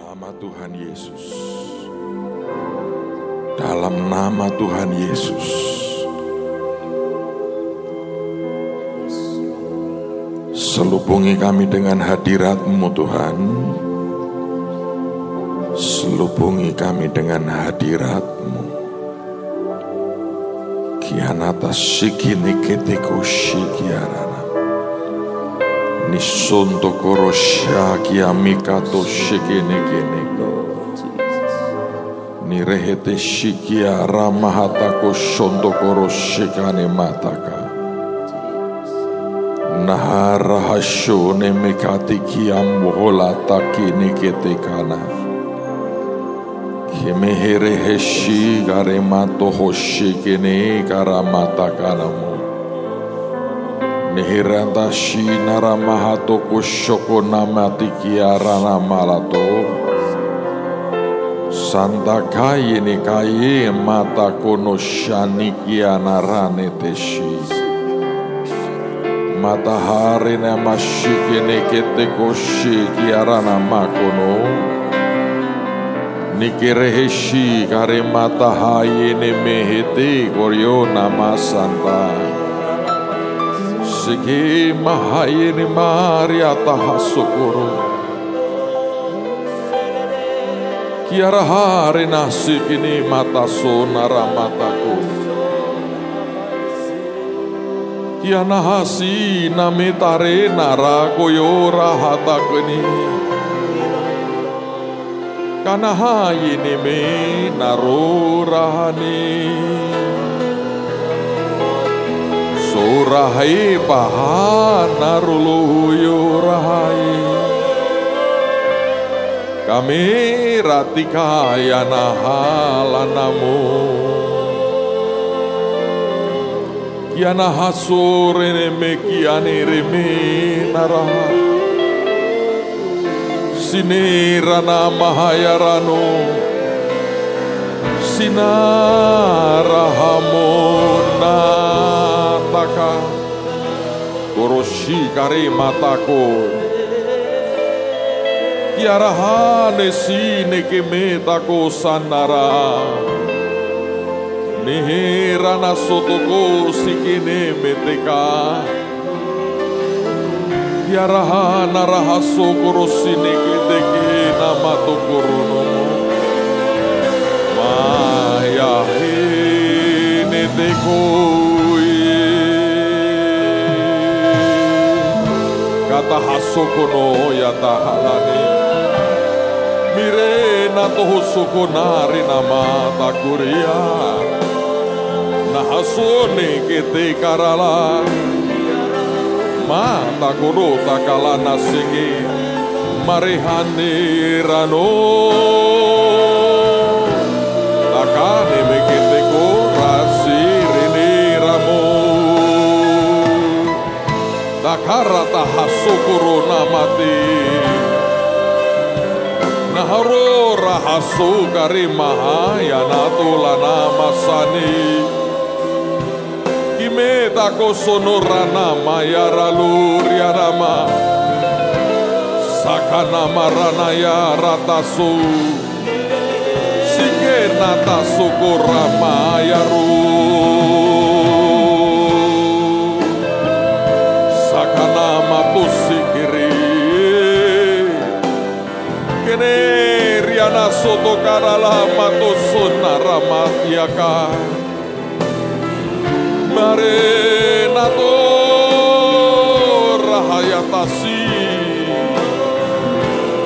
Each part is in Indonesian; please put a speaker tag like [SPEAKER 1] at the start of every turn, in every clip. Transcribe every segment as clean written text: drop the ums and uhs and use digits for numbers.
[SPEAKER 1] nama Tuhan Yesus. Dalam nama Tuhan Yesus. Selubungi kami dengan hadirat-Mu Tuhan. Selubungi kami dengan hadirat-Mu. Kianata shikini keteko shikiarana. Nisonto korosha kiamikato shikini keneko. Nirehete shikiara mahatako shonto koroshikane mataka. Nahara hashone mekati kiambola taki neketekana. Kemehere heshi garemato hoshikene karamatakanamu. Nehirandashi naramahato koshoko namati kiarana malato. Santa kaye ne kaye mata kono shani kianarane teshi. Matahari na mashike nekete koshi kiarana makono. Nikireheshi kare matahaye ne mehete goriona masanta. Sike mahaye ne maria tahasokoro. Kiarahare nasike ne matasona ramatako. Kianahasi nametare narakoyora hatakeni. Kanahaye neme narorahane. Sorahai bahana ruluyorahai. Kami ratikaya nahalanamu. Kiana hasore neme kiane reme naraha. Sinirana mahayarano. Sinarahamona taka. Koroshi kare matako. Kiarahane sine kemetako sanara. Nihirana sotoko sikine meteka. Kiarahana rahaso korosine keteke namato korono. Maya hene tekoi. Kata hasokono yata halane. Mirena toho sokonare nama takuria. Nahasone kete karala. Mata korota kalana sege. Marehane rano. Takane mekete korasi rene ramo. Takarata hasokoro namate. Naharo rahaso kare mahayana tolana masani. Kimeta kosonora mayara luriarama. Sakana marana ya ratasu. Sikena tasukura mayaru. Sakana matusikiri. Kene riana soto karala matosona ramatiaka. Marenato rahayatasi.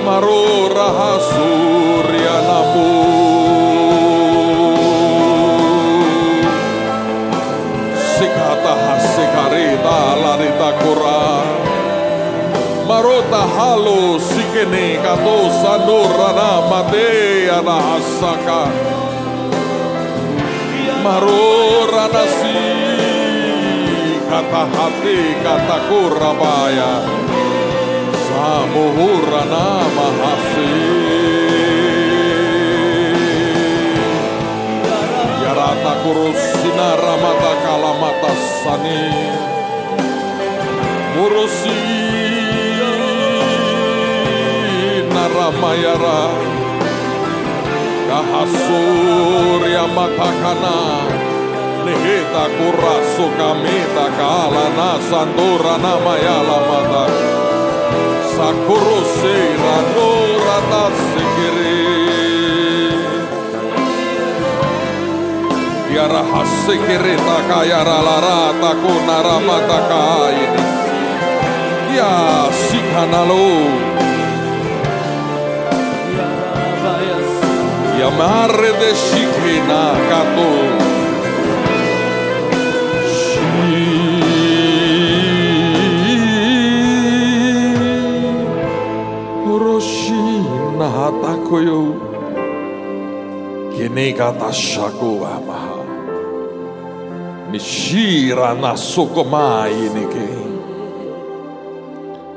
[SPEAKER 1] Maro rahasurianamu. Sikata hasikarita larita kura. Marota halo sikene kato sanurana mate anahasaka. Marora nasi kata hati kata kurabaya. Samuhura nama hasi. Yarata kurusina ramata kalamata sani. Murusi mayara kahasur ya matakana neheta kurasu kamita kalana sandura namayala mata sakuruse ranura tasikiri yara hasikiri takayara lara takunara mata kaini ya sikanalo ya mare de shikina kato Roshina hatakoyo kene kata shaku amaha nishira nasukomai nike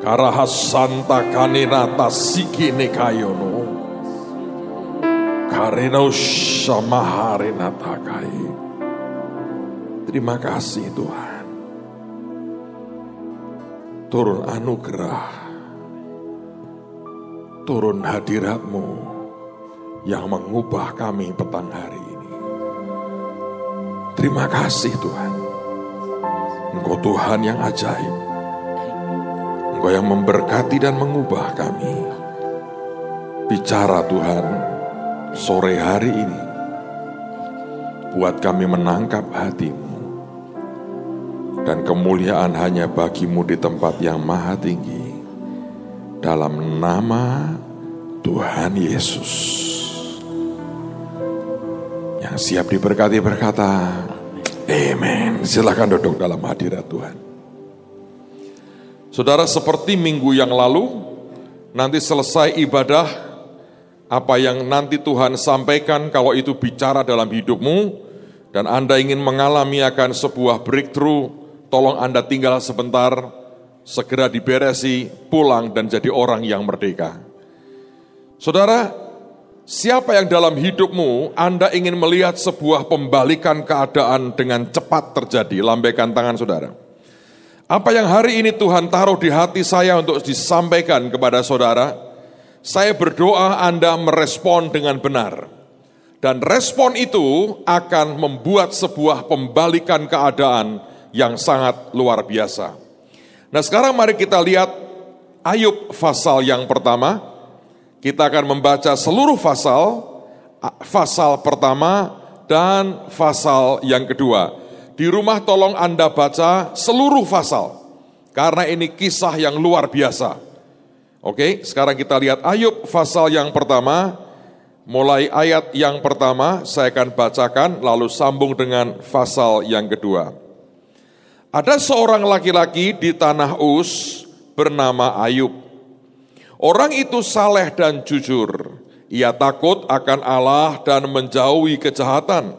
[SPEAKER 1] karahasanta kanina tasiki nekayono karena shamahare natakai. Terima kasih Tuhan. Turun anugerah, turun hadirat-Mu yang mengubah kami petang hari ini. Terima kasih Tuhan. Engkau Tuhan yang ajaib. Engkau yang memberkati dan mengubah kami. Bicara Tuhan sore hari ini. Buat kami menangkap hati-Mu. Dan kemuliaan hanya bagi-Mu di tempat yang maha tinggi. Dalam nama Tuhan Yesus. Yang siap diberkati berkata, amen. Silakan duduk dalam hadirat Tuhan. Saudara, seperti minggu yang lalu, nanti selesai ibadah, apa yang nanti Tuhan sampaikan, kalau itu bicara dalam hidupmu, dan Anda ingin mengalami akan sebuah breakthrough, tolong Anda tinggal sebentar, segera diberesi, pulang dan jadi orang yang merdeka. Saudara, siapa yang dalam hidupmu Anda ingin melihat sebuah pembalikan keadaan dengan cepat terjadi? Lambaikan tangan saudara. Apa yang hari ini Tuhan taruh di hati saya untuk disampaikan kepada saudara, saya berdoa Anda merespon dengan benar. Dan respon itu akan membuat sebuah pembalikan keadaan yang sangat luar biasa. Nah sekarang mari kita lihat Ayub pasal yang pertama. Kita akan membaca seluruh pasal pertama dan pasal yang kedua. Di rumah tolong Anda baca seluruh pasal, karena ini kisah yang luar biasa. Oke, sekarang kita lihat Ayub pasal yang pertama. Mulai ayat yang pertama saya akan bacakan, lalu sambung dengan pasal yang kedua. Ada seorang laki-laki di tanah Uz bernama Ayub. Orang itu saleh dan jujur. Ia takut akan Allah dan menjauhi kejahatan.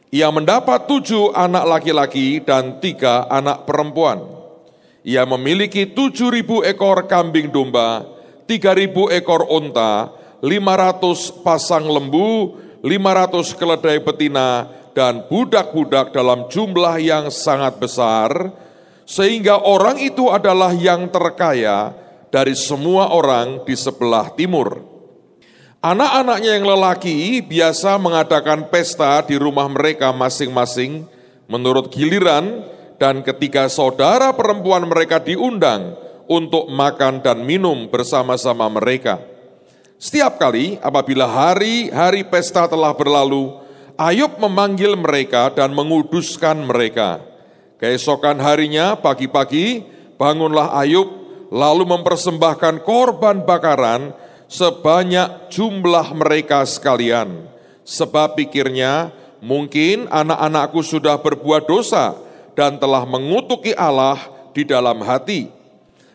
[SPEAKER 1] Ia mendapat 7 anak laki-laki dan 3 anak perempuan. Ia memiliki 7.000 ekor kambing domba, 3.000 ekor unta, 500 pasang lembu, 500 keledai betina, dan budak-budak dalam jumlah yang sangat besar, sehingga orang itu adalah yang terkaya dari semua orang di sebelah timur. Anak-anaknya yang lelaki biasa mengadakan pesta di rumah mereka masing-masing menurut giliran, dan ketika saudara perempuan mereka diundang untuk makan dan minum bersama-sama mereka. Setiap kali apabila hari-hari pesta telah berlalu, Ayub memanggil mereka dan menguduskan mereka. Keesokan harinya pagi-pagi bangunlah Ayub lalu mempersembahkan korban bakaran sebanyak jumlah mereka sekalian. Sebab pikirnya, mungkin anak-anakku sudah berbuat dosa dan telah mengutuki Allah di dalam hati.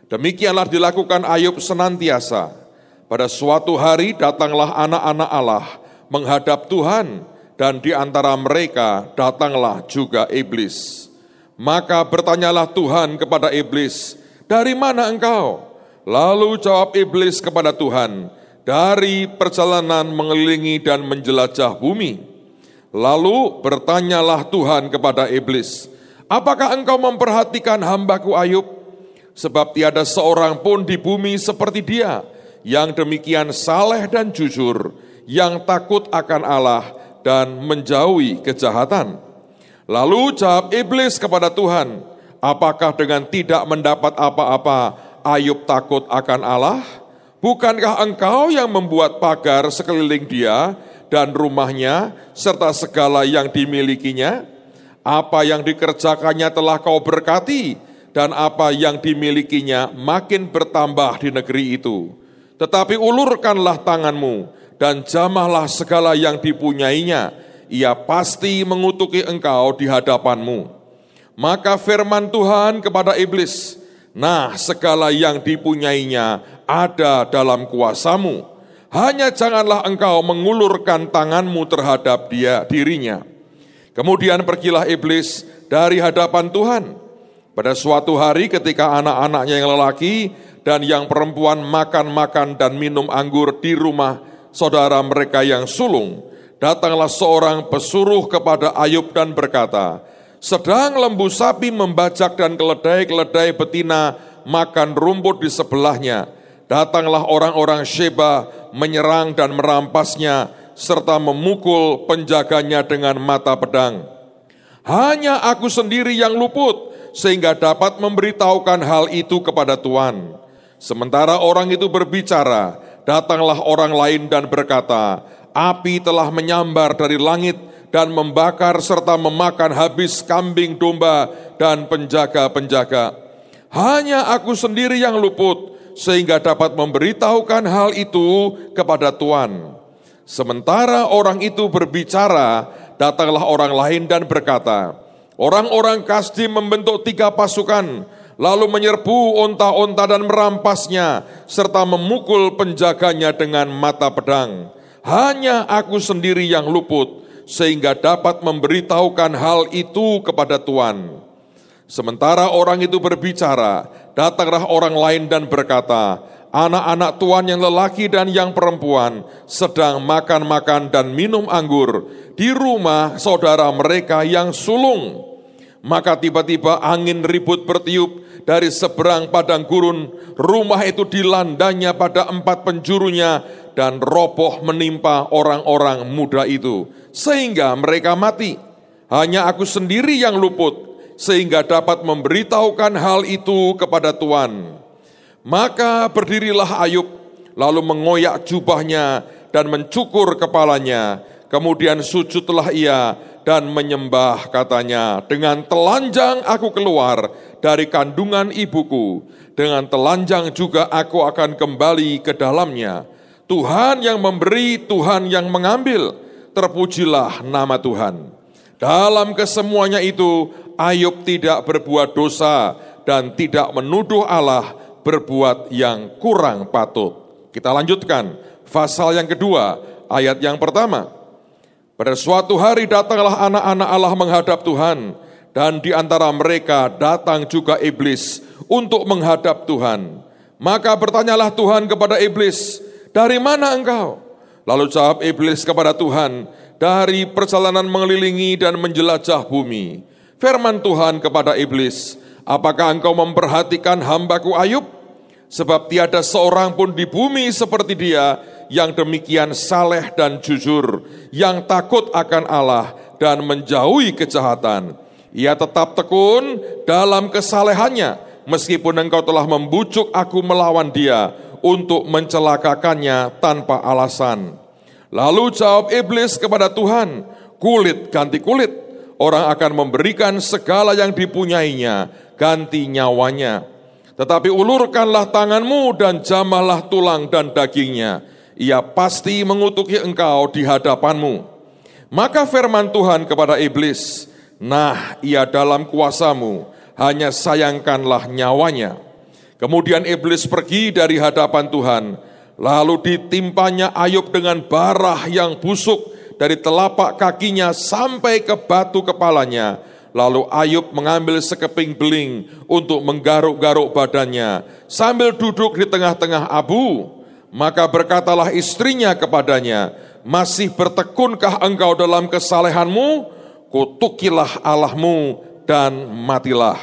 [SPEAKER 1] Demikianlah dilakukan Ayub senantiasa. Pada suatu hari datanglah anak-anak Allah menghadap Tuhan, dan di antara mereka datanglah juga iblis. Maka bertanyalah Tuhan kepada iblis, "Dari mana engkau?" Lalu jawab iblis kepada Tuhan, "Dari perjalanan mengelilingi dan menjelajah bumi." Lalu bertanyalah Tuhan kepada iblis, "Apakah engkau memperhatikan hambaku Ayub? Sebab tiada seorang pun di bumi seperti dia, yang demikian saleh dan jujur, yang takut akan Allah dan menjauhi kejahatan. Lalu jawab iblis kepada Tuhan, apakah dengan tidak mendapat apa-apa Ayub takut akan Allah? Bukankah engkau yang membuat pagar sekeliling dia dan rumahnya serta segala yang dimilikinya? Apa yang dikerjakannya telah kau berkati, dan apa yang dimilikinya makin bertambah di negeri itu. Tetapi ulurkanlah tanganmu, dan jamahlah segala yang dipunyainya, ia pasti mengutuki engkau di hadapanmu. Maka firman Tuhan kepada iblis, nah segala yang dipunyainya ada dalam kuasamu, hanya janganlah engkau mengulurkan tanganmu terhadap dirinya. Kemudian pergilah iblis dari hadapan Tuhan. Pada suatu hari ketika anak-anaknya yang lelaki dan yang perempuan makan dan minum anggur di rumah saudara mereka yang sulung, datanglah seorang pesuruh kepada Ayub dan berkata, sedang lembu sapi membajak dan keledai-keledai betina makan rumput di sebelahnya, datanglah orang-orang Sheba menyerang dan merampasnya, serta memukul penjaganya dengan mata pedang. Hanya aku sendiri yang luput, sehingga dapat memberitahukan hal itu kepada Tuhan. Sementara orang itu berbicara, datanglah orang lain dan berkata, api telah menyambar dari langit dan membakar serta memakan habis kambing domba dan penjaga-penjaga. Hanya aku sendiri yang luput, sehingga dapat memberitahukan hal itu kepada Tuhan. Sementara orang itu berbicara, datanglah orang lain dan berkata, orang-orang Kasdim membentuk 3 pasukan, lalu menyerbu onta-onta dan merampasnya, serta memukul penjaganya dengan mata pedang. Hanya aku sendiri yang luput, sehingga dapat memberitahukan hal itu kepada Tuhan. Sementara orang itu berbicara, datanglah orang lain dan berkata, anak-anak Tuhan yang lelaki dan yang perempuan sedang makan dan minum anggur di rumah saudara mereka yang sulung. Maka tiba-tiba angin ribut bertiup dari seberang padang gurun, rumah itu dilandanya pada 4 penjurunya dan roboh menimpa orang-orang muda itu, sehingga mereka mati. Hanya aku sendiri yang luput, sehingga dapat memberitahukan hal itu kepada Tuhan. Maka berdirilah Ayub, lalu mengoyak jubahnya dan mencukur kepalanya. Kemudian sujudlah ia dan menyembah, katanya, dengan telanjang aku keluar dari kandungan ibuku, dengan telanjang juga aku akan kembali ke dalamnya. Tuhan yang memberi, Tuhan yang mengambil, terpujilah nama Tuhan. Dalam kesemuanya itu, Ayub tidak berbuat dosa dan tidak menuduh Allah berbuat yang kurang patut. Kita lanjutkan, pasal yang kedua, ayat yang pertama. Pada suatu hari datanglah anak-anak Allah menghadap Tuhan, dan di antara mereka datang juga iblis untuk menghadap Tuhan. Maka bertanyalah Tuhan kepada iblis, dari mana engkau? Lalu jawab iblis kepada Tuhan, dari perjalanan mengelilingi dan menjelajah bumi. Firman Tuhan kepada iblis, apakah engkau memperhatikan hambaku Ayub? Sebab tiada seorang pun di bumi seperti dia yang demikian saleh dan jujur, yang takut akan Allah dan menjauhi kejahatan. Ia tetap tekun dalam kesalehannya, meskipun engkau telah membujuk aku melawan dia untuk mencelakakannya tanpa alasan. Lalu jawab iblis kepada Tuhan, kulit ganti kulit, orang akan memberikan segala yang dipunyainya ganti nyawanya. Tetapi ulurkanlah tanganmu dan jamahlah tulang dan dagingnya, ia pasti mengutuki engkau di hadapanmu. Maka firman Tuhan kepada iblis, nah ia dalam kuasamu, hanya sayangkanlah nyawanya. Kemudian iblis pergi dari hadapan Tuhan, lalu ditimpanya Ayub dengan barah yang busuk dari telapak kakinya sampai ke batu kepalanya. Lalu Ayub mengambil sekeping beling untuk menggaruk-garuk badannya sambil duduk di tengah-tengah abu. Maka berkatalah istrinya kepadanya, masih bertekunkah engkau dalam kesalehanmu? Kutukilah Allahmu dan matilah.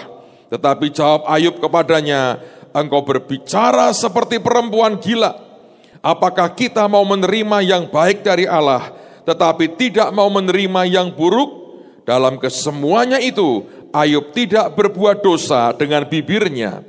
[SPEAKER 1] Tetapi jawab Ayub kepadanya, engkau berbicara seperti perempuan gila. Apakah kita mau menerima yang baik dari Allah, tetapi tidak mau menerima yang buruk? Dalam kesemuanya itu, Ayub tidak berbuat dosa dengan bibirnya.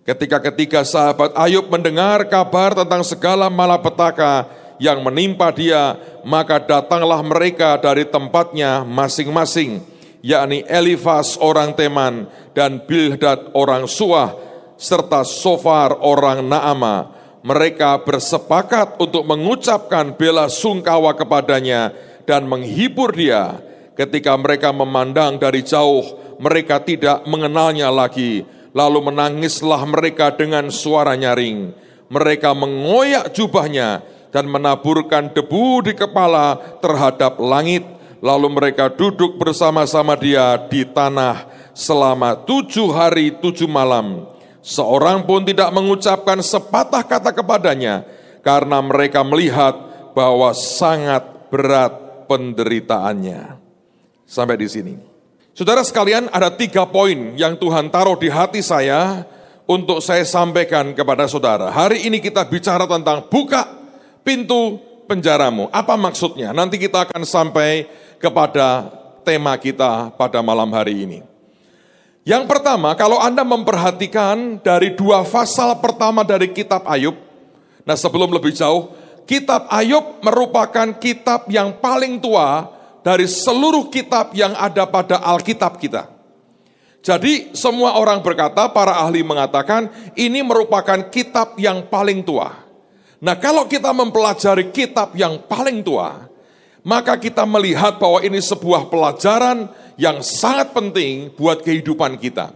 [SPEAKER 1] Ketika sahabat Ayub mendengar kabar tentang segala malapetaka yang menimpa dia, maka datanglah mereka dari tempatnya masing-masing, yakni Elifas orang Teman dan Bildad orang Suah, serta Sofar orang Naama. Mereka bersepakat untuk mengucapkan bela sungkawa kepadanya dan menghibur dia. Ketika mereka memandang dari jauh, mereka tidak mengenalnya lagi. Lalu menangislah mereka dengan suara nyaring. Mereka mengoyak jubahnya dan menaburkan debu di kepala terhadap langit. Lalu mereka duduk bersama-sama dia di tanah selama 7 hari 7 malam. Seorang pun tidak mengucapkan sepatah kata kepadanya, karena mereka melihat bahwa sangat berat penderitaannya. Sampai di sini. Saudara sekalian, ada 3 poin yang Tuhan taruh di hati saya untuk saya sampaikan kepada saudara. Hari ini kita bicara tentang buka pintu penjaramu. Apa maksudnya? Nanti kita akan sampai kepada tema kita pada malam hari ini. Yang pertama, kalau Anda memperhatikan dari 2 pasal pertama dari kitab Ayub, nah sebelum lebih jauh, kitab Ayub merupakan kitab yang paling tua dari seluruh kitab yang ada pada Alkitab kita. Jadi semua orang berkata, para ahli mengatakan, ini merupakan kitab yang paling tua. Nah kalau kita mempelajari kitab yang paling tua, maka kita melihat bahwa ini sebuah pelajaran yang sangat penting buat kehidupan kita.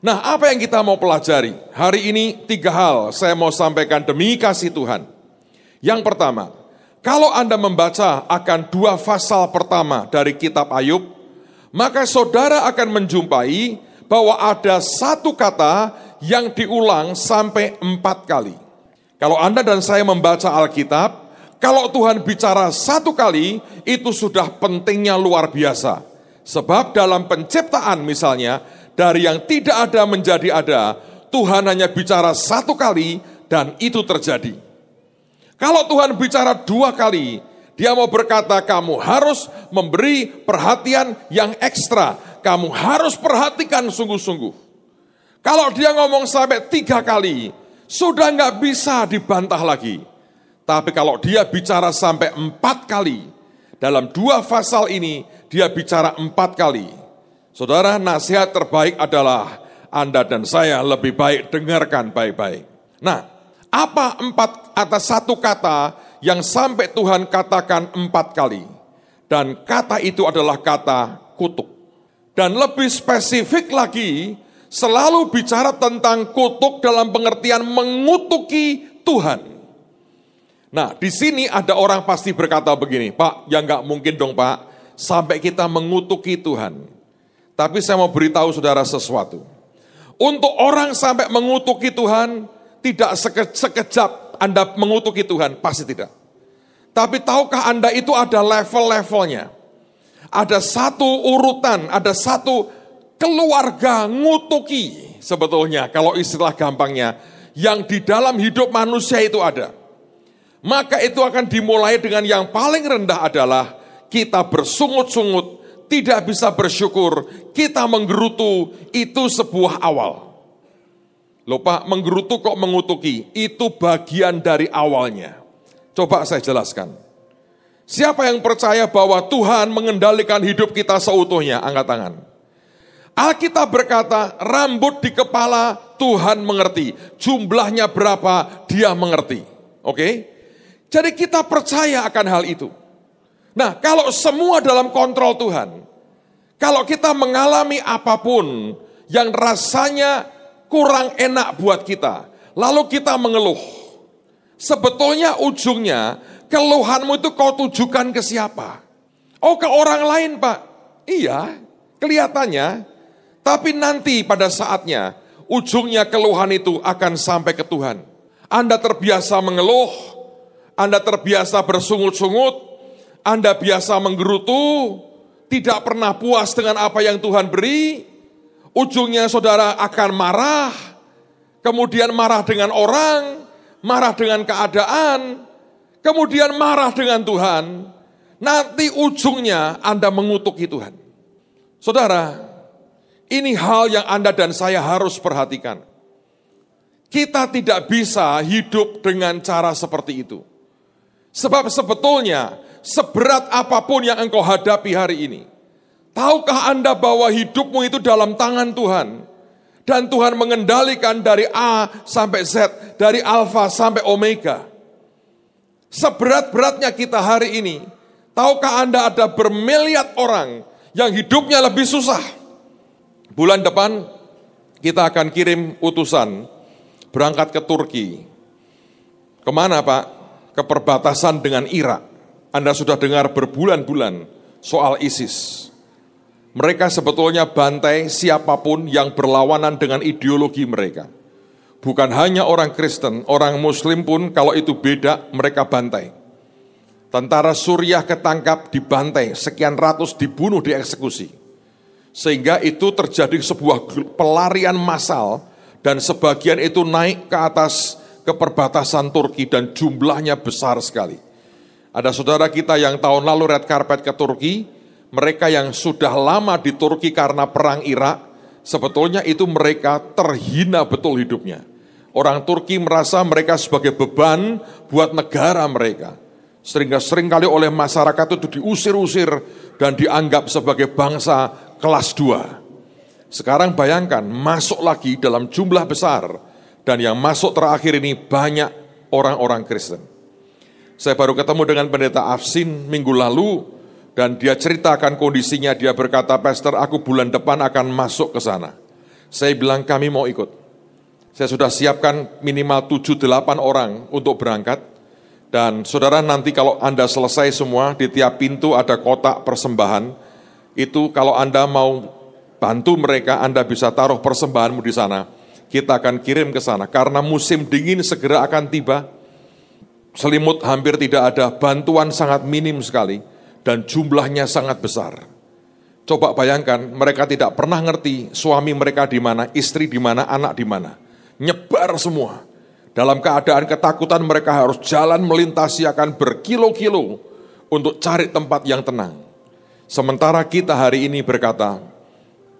[SPEAKER 1] Nah, apa yang kita mau pelajari? Hari ini 3 hal saya mau sampaikan demi kasih Tuhan. Yang pertama, kalau Anda membaca akan 2 pasal pertama dari kitab Ayub, maka saudara akan menjumpai bahwa ada 1 kata yang diulang sampai 4 kali. Kalau Anda dan saya membaca Alkitab, kalau Tuhan bicara 1 kali, itu sudah pentingnya luar biasa. Sebab dalam penciptaan misalnya, dari yang tidak ada menjadi ada, Tuhan hanya bicara 1 kali dan itu terjadi. Kalau Tuhan bicara 2 kali, Dia mau berkata kamu harus memberi perhatian yang ekstra, kamu harus perhatikan sungguh-sungguh. Kalau Dia ngomong sampai 3 kali, sudah nggak bisa dibantah lagi. Tapi kalau Dia bicara sampai 4 kali, dalam 2 pasal ini, Dia bicara 4 kali. Saudara, nasihat terbaik adalah Anda dan saya lebih baik dengarkan baik-baik. Nah, apa 4 atas 1 kata yang sampai Tuhan katakan 4 kali? Dan kata itu adalah kata kutuk. Dan lebih spesifik lagi, selalu bicara tentang kutuk dalam pengertian mengutuki Tuhan. Nah, di sini ada orang pasti berkata begini, Pak, ya nggak mungkin dong Pak, sampai kita mengutuki Tuhan. Tapi saya mau beritahu saudara sesuatu. Untuk orang sampai mengutuki Tuhan, tidak sekejap Anda mengutuki Tuhan, pasti tidak. Tapi tahukah Anda itu ada level-levelnya. Ada 1 urutan, ada 1 keluarga ngutuki sebetulnya, kalau istilah gampangnya, yang di dalam hidup manusia itu ada. Maka itu akan dimulai dengan yang paling rendah adalah kita bersungut-sungut, tidak bisa bersyukur, kita menggerutu, itu sebuah awal. Loh Pak, menggerutu kok mengutuki? Itu bagian dari awalnya. Coba saya jelaskan. Siapa yang percaya bahwa Tuhan mengendalikan hidup kita seutuhnya? Angkat tangan. Alkitab berkata, rambut di kepala Tuhan mengerti. Jumlahnya berapa, Dia mengerti. Oke? Jadi kita percaya akan hal itu. Nah, kalau semua dalam kontrol Tuhan, kalau kita mengalami apapun yang rasanya kurang enak buat kita, lalu kita mengeluh, sebetulnya ujungnya keluhanmu itu kau tujukan ke siapa? Oh, ke orang lain Pak. Iya, kelihatannya. Tapi nanti pada saatnya, ujungnya keluhan itu akan sampai ke Tuhan. Anda terbiasa mengeluh, Anda terbiasa bersungut-sungut, Anda biasa menggerutu, tidak pernah puas dengan apa yang Tuhan beri, ujungnya saudara akan marah, kemudian marah dengan orang, marah dengan keadaan, kemudian marah dengan Tuhan, nanti ujungnya Anda mengutuki Tuhan. Saudara, ini hal yang Anda dan saya harus perhatikan. Kita tidak bisa hidup dengan cara seperti itu. Sebab sebetulnya, seberat apapun yang engkau hadapi hari ini, tahukah Anda bahwa hidupmu itu dalam tangan Tuhan? Dan Tuhan mengendalikan dari A sampai Z, dari Alfa sampai Omega. Seberat-beratnya kita hari ini, tahukah Anda ada bermiliar orang yang hidupnya lebih susah? Bulan depan kita akan kirim utusan berangkat ke Turki. Kemana Pak? Ke perbatasan dengan Irak. Anda sudah dengar berbulan-bulan soal ISIS. Mereka sebetulnya bantai siapapun yang berlawanan dengan ideologi mereka. Bukan hanya orang Kristen, orang Muslim pun kalau itu beda mereka bantai. Tentara Suriah ketangkap, dibantai, sekian ratus dibunuh, dieksekusi. Sehingga itu terjadi sebuah pelarian massal dan sebagian itu naik ke atas ke perbatasan Turki dan jumlahnya besar sekali. Ada saudara kita yang tahun lalu red carpet ke Turki, mereka yang sudah lama di Turki karena perang Irak, sebetulnya itu mereka terhina betul hidupnya. Orang Turki merasa mereka sebagai beban buat negara mereka. Sehingga seringkali oleh masyarakat itu diusir-usir dan dianggap sebagai bangsa kelas 2. Sekarang bayangkan masuk lagi dalam jumlah besar dan yang masuk terakhir ini banyak orang-orang Kristen. Saya baru ketemu dengan pendeta Afsin minggu lalu dan dia ceritakan kondisinya, dia berkata, "Pastor, aku bulan depan akan masuk ke sana." Saya bilang kami mau ikut. Saya sudah siapkan minimal 7-8 orang untuk berangkat. Dan saudara nanti kalau Anda selesai semua, di tiap pintu ada kotak persembahan. Itu kalau Anda mau bantu mereka, Anda bisa taruh persembahanmu di sana. Kita akan kirim ke sana. Karena musim dingin segera akan tiba. Selimut hampir tidak ada, bantuan sangat minim sekali. Dan jumlahnya sangat besar. Coba bayangkan, mereka tidak pernah ngerti suami mereka di mana, istri di mana, anak di mana. Nyebar semua. Dalam keadaan ketakutan mereka harus jalan melintasi akan berkilo-kilo untuk cari tempat yang tenang. Sementara kita hari ini berkata,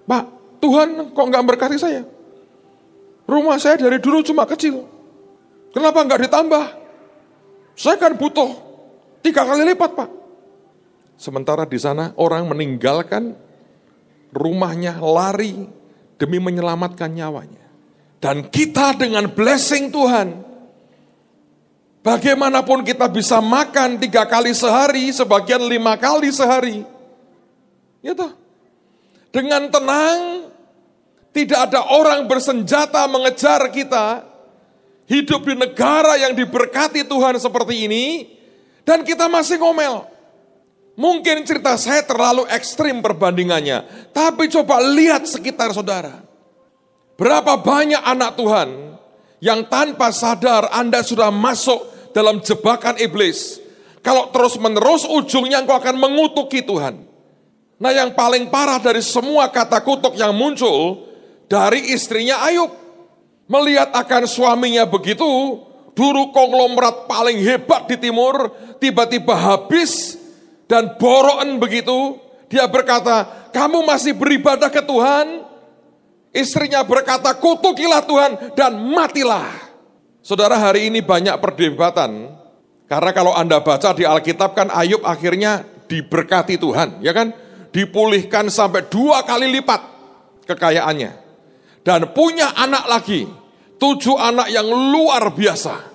[SPEAKER 1] "Pak, Tuhan kok enggak berkati saya? Rumah saya dari dulu cuma kecil. Kenapa enggak ditambah? Saya kan butuh 3 kali lipat, Pak." Sementara di sana orang meninggalkan rumahnya, lari demi menyelamatkan nyawanya. Dan kita dengan blessing Tuhan, bagaimanapun kita bisa makan 3 kali sehari, sebagian 5 kali sehari. Ya toh? Dengan tenang, tidak ada orang bersenjata mengejar kita, hidup di negara yang diberkati Tuhan seperti ini, dan kita masih ngomel. Mungkin cerita saya terlalu ekstrim perbandingannya, tapi coba lihat sekitar saudara. Berapa banyak anak Tuhan yang tanpa sadar Anda sudah masuk dalam jebakan iblis. Kalau terus-menerus ujungnya engkau akan mengutuki Tuhan. Nah yang paling parah dari semua kata kutuk yang muncul dari istrinya Ayub. Melihat akan suaminya begitu, dulu konglomerat paling hebat di timur, tiba-tiba habis dan boroan begitu. Dia berkata, "Kamu masih beribadah ke Tuhan?" Istrinya berkata, "Kutukilah Tuhan dan matilah." Saudara, hari ini banyak perdebatan. Karena kalau Anda baca di Alkitab kan Ayub akhirnya diberkati Tuhan, ya kan? Dipulihkan sampai 2 kali lipat kekayaannya. Dan punya anak lagi, 7 anak yang luar biasa.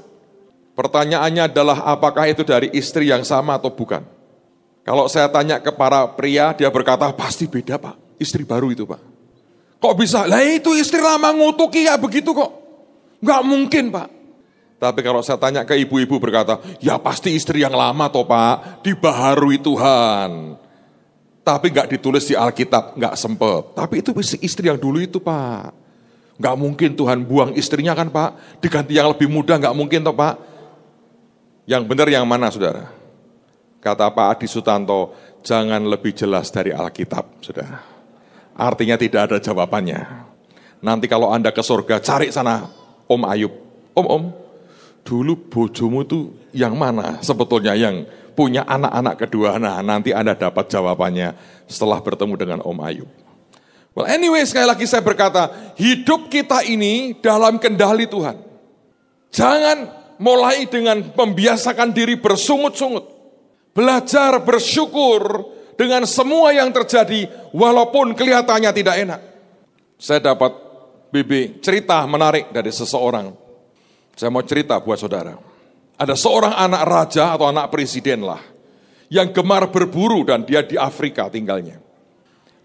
[SPEAKER 1] Pertanyaannya adalah apakah itu dari istri yang sama atau bukan? Kalau saya tanya ke para pria, dia berkata, "Pasti beda Pak, istri baru itu Pak." Kok bisa? Lah itu istri lama ngutuki ya begitu kok. Enggak mungkin Pak. Tapi kalau saya tanya ke ibu-ibu berkata, "Ya pasti istri yang lama toh Pak, dibaharui Tuhan." Tapi enggak ditulis di Alkitab, enggak sempet. Tapi itu istri yang dulu itu Pak. Enggak mungkin Tuhan buang istrinya kan Pak, diganti yang lebih muda, enggak mungkin toh Pak. Yang benar yang mana saudara? Kata Pak Adi Sutanto, jangan lebih jelas dari Alkitab saudara. Artinya tidak ada jawabannya. Nanti kalau Anda ke surga, cari sana Om Ayub. Om, dulu bojomu itu yang mana sebetulnya yang punya anak-anak kedua? Nah, nanti Anda dapat jawabannya setelah bertemu dengan Om Ayub. Well anyway, sekali lagi saya berkata, hidup kita ini dalam kendali Tuhan. Jangan mulai dengan membiasakan diri bersungut-sungut. Belajar bersyukur dengan semua yang terjadi walaupun kelihatannya tidak enak. Saya dapat cerita menarik dari seseorang. Saya mau cerita buat saudara. Ada seorang anak raja atau anak presiden lah, yang gemar berburu dan dia di Afrika tinggalnya.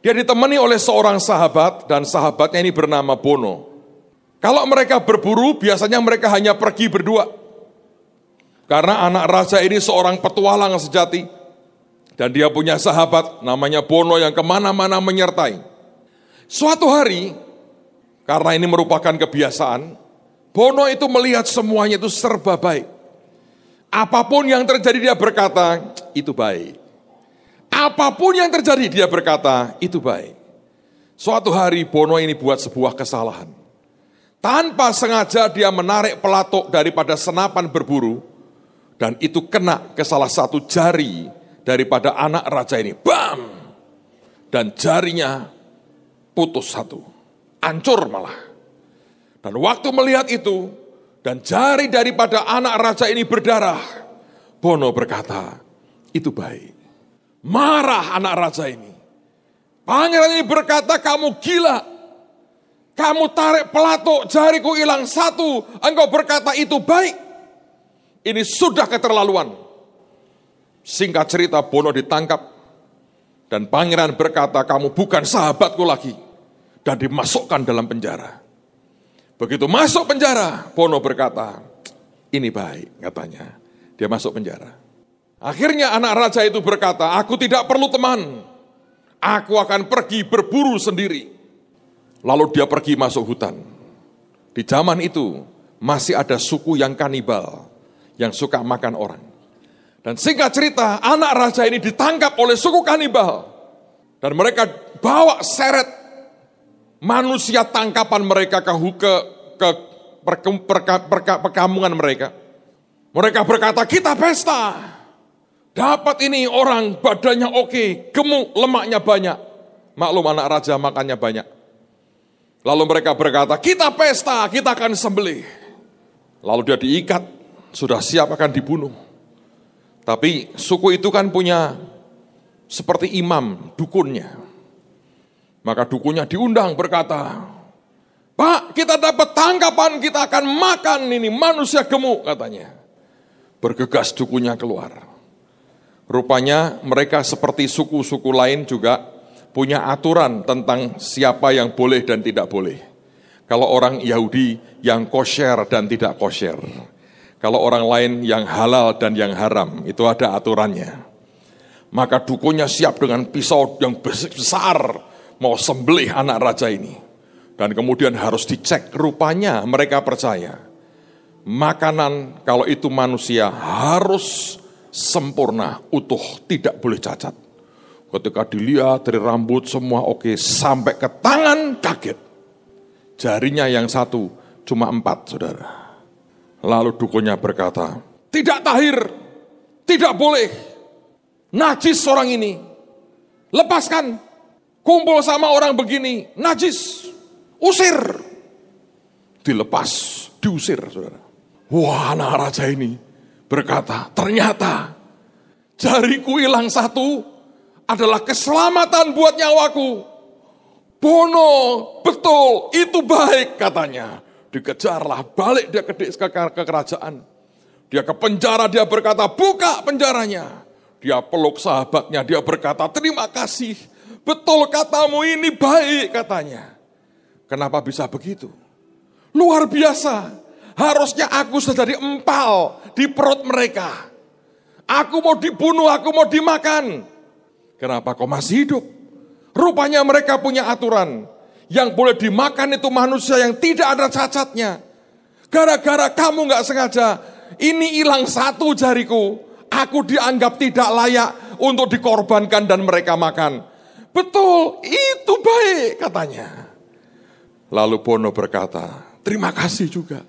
[SPEAKER 1] Dia ditemani oleh seorang sahabat dan sahabatnya ini bernama Bono. Kalau mereka berburu biasanya mereka hanya pergi berdua. Karena anak raja ini seorang petualang sejati. Dan dia punya sahabat namanya Bono yang kemana-mana menyertai. Suatu hari, karena ini merupakan kebiasaan, Bono itu melihat semuanya itu serba baik. Apapun yang terjadi dia berkata, itu baik. Apapun yang terjadi dia berkata, itu baik. Suatu hari Bono ini buat sebuah kesalahan. Tanpa sengaja dia menarik pelatuk daripada senapan berburu, dan itu kena ke salah satu jari daripada anak raja ini. Bam! Dan jarinya putus satu. Hancur malah. Dan waktu melihat itu, dan jari daripada anak raja ini berdarah, Bono berkata, itu baik. Marah anak raja ini. Pangeran ini berkata, kamu gila. Kamu tarik pelatuk, jariku hilang satu. Engkau berkata itu baik. Ini sudah keterlaluan. Singkat cerita, Bono ditangkap. Dan pangeran berkata, kamu bukan sahabatku lagi. Dan dimasukkan dalam penjara. Begitu masuk penjara, Bono berkata, ini baik katanya. Dia masuk penjara. Akhirnya anak raja itu berkata, aku tidak perlu teman. Aku akan pergi berburu sendiri. Lalu dia pergi masuk hutan. Di zaman itu masih ada suku yang kanibal, yang suka makan orang. Dan singkat cerita, anak raja ini ditangkap oleh suku kanibal. Dan mereka bawa seret manusia tangkapan mereka ke perkampungan mereka. Mereka berkata, kita pesta. Dapat ini orang badannya oke, gemuk, lemaknya banyak. Maklum anak raja makannya banyak. Lalu mereka berkata, kita pesta, kita akan sembelih. Lalu dia diikat, sudah siap akan dibunuh. Tapi suku itu kan punya seperti imam, dukunnya. Maka dukunnya diundang berkata, Pak, kita dapat tangkapan, kita akan makan ini manusia gemuk katanya. Bergegas dukunnya keluar. Rupanya mereka seperti suku-suku lain juga punya aturan tentang siapa yang boleh dan tidak boleh. Kalau orang Yahudi yang kosher dan tidak kosher. Kalau orang lain yang halal dan yang haram, itu ada aturannya. Maka dukunnya siap dengan pisau yang besar, mau sembelih anak raja ini. Dan kemudian harus dicek, rupanya mereka percaya. Makanan kalau itu manusia harus sempurna, utuh, tidak boleh cacat. Ketika dilihat dari rambut semua oke, sampai ke tangan kaget. Jarinya yang satu cuma 4, saudara. Lalu dukunnya berkata, tidak tahir, tidak boleh. Najis orang ini. Lepaskan. Kumpul sama orang begini, najis. Usir. Dilepas, diusir, saudara. Wah, anak raja ini berkata, ternyata jariku hilang satu adalah keselamatan buat nyawaku. Bono, betul, itu baik katanya. Dikejarlah, balik dia ke kerajaan. Dia ke penjara, dia berkata, buka penjaranya. Dia peluk sahabatnya, dia berkata, terima kasih. Betul katamu ini baik katanya. Kenapa bisa begitu? Luar biasa. Harusnya aku sudah jadi empal di perut mereka. Aku mau dibunuh, aku mau dimakan. Kenapa kau masih hidup? Rupanya mereka punya aturan. Yang boleh dimakan itu manusia yang tidak ada cacatnya. Gara-gara kamu gak sengaja, ini hilang satu jariku. Aku dianggap tidak layak untuk dikorbankan dan mereka makan. Betul, itu baik katanya. Lalu Bono berkata, terima kasih juga.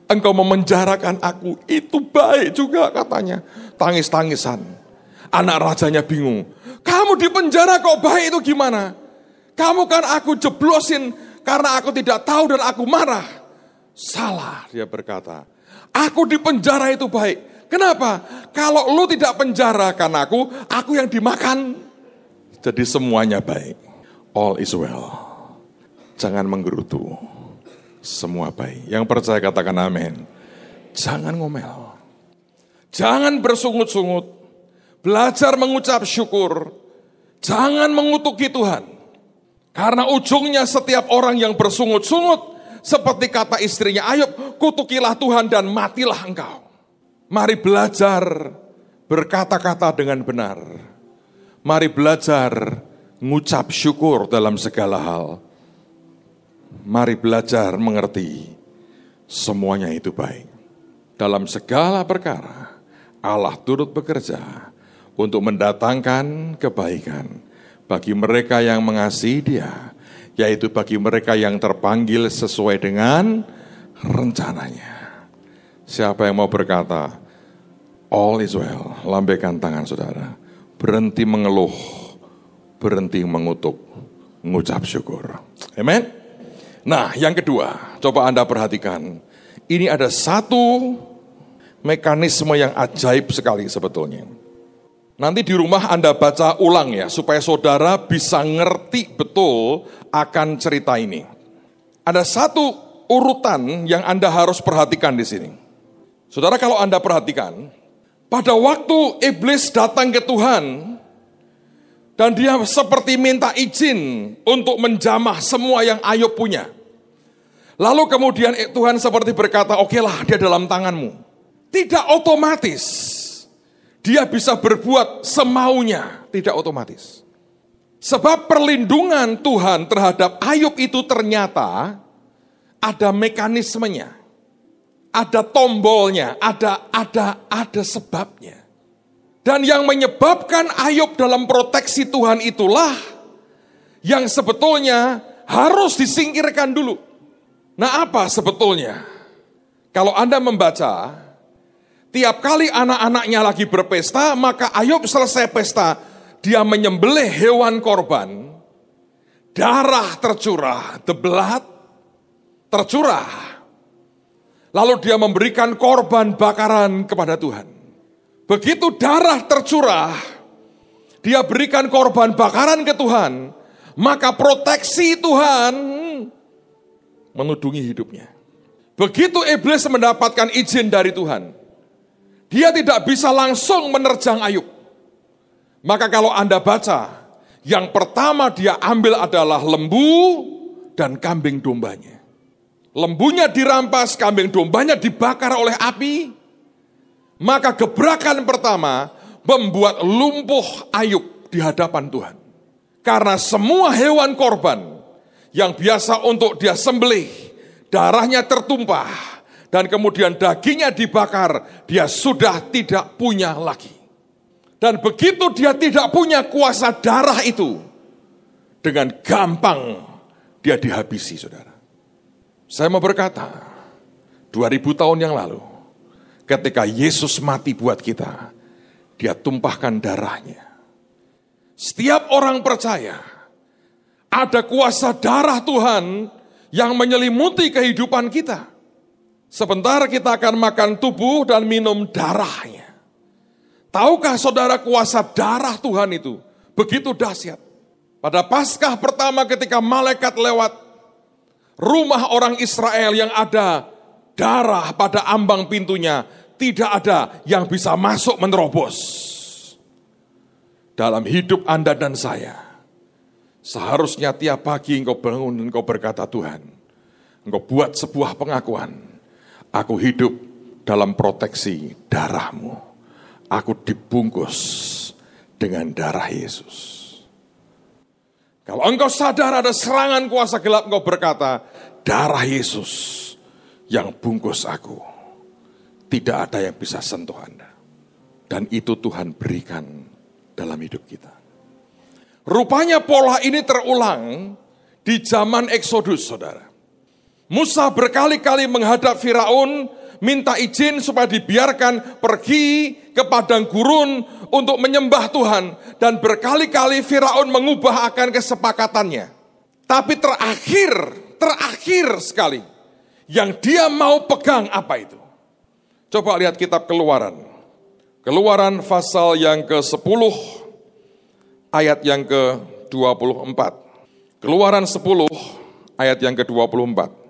[SPEAKER 1] Engkau memenjarakan aku, itu baik juga katanya. Tangis-tangisan. Anak rajanya bingung. Kamu di penjara kok baik itu gimana? Kamu kan aku jeblosin karena aku tidak tahu dan aku marah. Salah, dia berkata. Aku di penjara itu baik. Kenapa? Kalau lu tidak penjarakan aku yang dimakan. Jadi semuanya baik. All is well. Jangan menggerutu. Semua baik. Yang percaya katakan amin. Jangan ngomel. Jangan bersungut-sungut. Belajar mengucap syukur. Jangan mengutuki Tuhan. Karena ujungnya setiap orang yang bersungut-sungut, seperti kata istrinya Ayub, kutukilah Tuhan dan matilah engkau. Mari belajar berkata-kata dengan benar. Mari belajar mengucap syukur dalam segala hal. Mari belajar mengerti semuanya itu baik. Dalam segala perkara, Allah turut bekerja untuk mendatangkan kebaikan bagi mereka yang mengasihi Dia, yaitu bagi mereka yang terpanggil sesuai dengan rencananya. Siapa yang mau berkata, all is well, lambaikan tangan saudara. Berhenti mengeluh, berhenti mengutuk, mengucap syukur. Amen. Nah, yang kedua, coba Anda perhatikan. Ini ada satu mekanisme yang ajaib sekali sebetulnya. Nanti di rumah Anda baca ulang ya, supaya saudara bisa ngerti betul akan cerita ini. Ada satu urutan yang Anda harus perhatikan di sini. Saudara, kalau Anda perhatikan, pada waktu iblis datang ke Tuhan, dan dia seperti minta izin untuk menjamah semua yang Ayub punya. Lalu kemudian Tuhan seperti berkata, okelah dia dalam tanganmu. Tidak otomatis dia bisa berbuat semaunya, tidak otomatis. Sebab perlindungan Tuhan terhadap Ayub itu ternyata ada mekanismenya. Ada tombolnya, ada sebabnya. Dan yang menyebabkan Ayub dalam proteksi Tuhan itulah yang sebetulnya harus disingkirkan dulu. Nah, apa sebetulnya? Kalau Anda membaca, tiap kali anak-anaknya lagi berpesta, maka Ayub selesai pesta, dia menyembelih hewan korban, darah tercurah, the blood tercurah. Lalu dia memberikan korban bakaran kepada Tuhan. Begitu darah tercurah, dia berikan korban bakaran ke Tuhan, maka proteksi Tuhan menudungi hidupnya. Begitu iblis mendapatkan izin dari Tuhan, dia tidak bisa langsung menerjang Ayub. Maka kalau Anda baca, yang pertama dia ambil adalah lembu dan kambing dombanya. Lembunya dirampas, kambing dombanya dibakar oleh api. Maka gebrakan pertama membuat lumpuh Ayub di hadapan Tuhan. Karena semua hewan korban yang biasa untuk dia sembelih, darahnya tertumpah, dan kemudian dagingnya dibakar, dia sudah tidak punya lagi. Dan begitu dia tidak punya kuasa darah itu, dengan gampang dia dihabisi, saudara. Saya mau berkata, 2000 tahun yang lalu, ketika Yesus mati buat kita, dia tumpahkan darahnya. Setiap orang percaya, ada kuasa darah Tuhan yang menyelimuti kehidupan kita. Sebentar kita akan makan tubuh dan minum darahnya. Tahukah saudara kuasa darah Tuhan itu begitu dahsyat? Pada Paskah pertama ketika malaikat lewat rumah orang Israel yang ada darah pada ambang pintunya, tidak ada yang bisa masuk menerobos. Dalam hidup Anda dan saya, seharusnya tiap pagi engkau bangun dan engkau berkata, Tuhan, engkau buat sebuah pengakuan, aku hidup dalam proteksi darah-Mu. Aku dibungkus dengan darah Yesus. Kalau engkau sadar ada serangan kuasa gelap, engkau berkata, darah Yesus yang bungkus aku. Tidak ada yang bisa sentuh Anda. Dan itu Tuhan berikan dalam hidup kita. Rupanya pola ini terulang di zaman Eksodus, saudara. Musa berkali-kali menghadap Firaun, minta izin supaya dibiarkan pergi ke padang gurun untuk menyembah Tuhan. Dan berkali-kali Firaun mengubah akan kesepakatannya. Tapi terakhir sekali, yang dia mau pegang apa itu? Coba lihat kitab Keluaran. Keluaran pasal yang ke-10, ayat yang ke-24. Keluaran 10, ayat yang ke-24.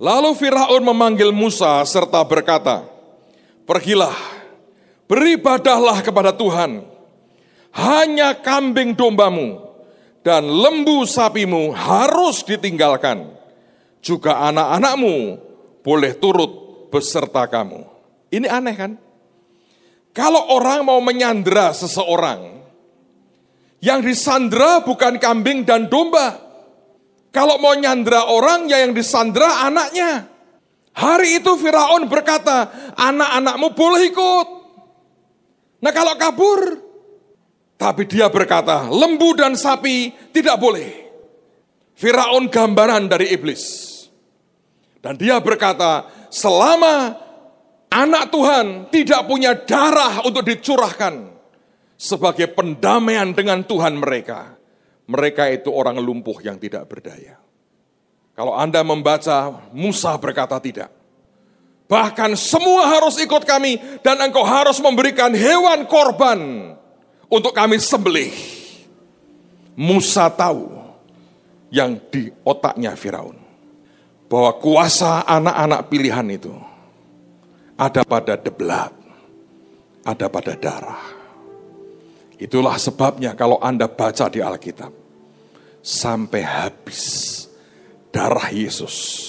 [SPEAKER 1] Lalu Firaun memanggil Musa serta berkata, "Pergilah, beribadahlah kepada Tuhan. Hanya kambing dombamu dan lembu sapimu harus ditinggalkan. Juga anak-anakmu boleh turut beserta kamu." Ini aneh kan? Kalau orang mau menyandera seseorang, yang disandera bukan kambing dan domba. Kalau mau nyandera orang, ya yang disandera anaknya. Hari itu Firaun berkata, anak-anakmu boleh ikut. Nah kalau kabur, tapi dia berkata, lembu dan sapi tidak boleh. Firaun gambaran dari iblis. Dan dia berkata, selama anak Tuhan tidak punya darah untuk dicurahkan sebagai pendamaian dengan Tuhan mereka, mereka itu orang lumpuh yang tidak berdaya. Kalau Anda membaca, Musa berkata tidak. Bahkan semua harus ikut kami dan engkau harus memberikan hewan korban untuk kami sembelih. Musa tahu yang di otaknya Firaun. Bahwa kuasa anak-anak pilihan itu ada pada deblat, ada pada darah. Itulah sebabnya kalau Anda baca di Alkitab, sampai habis darah Yesus.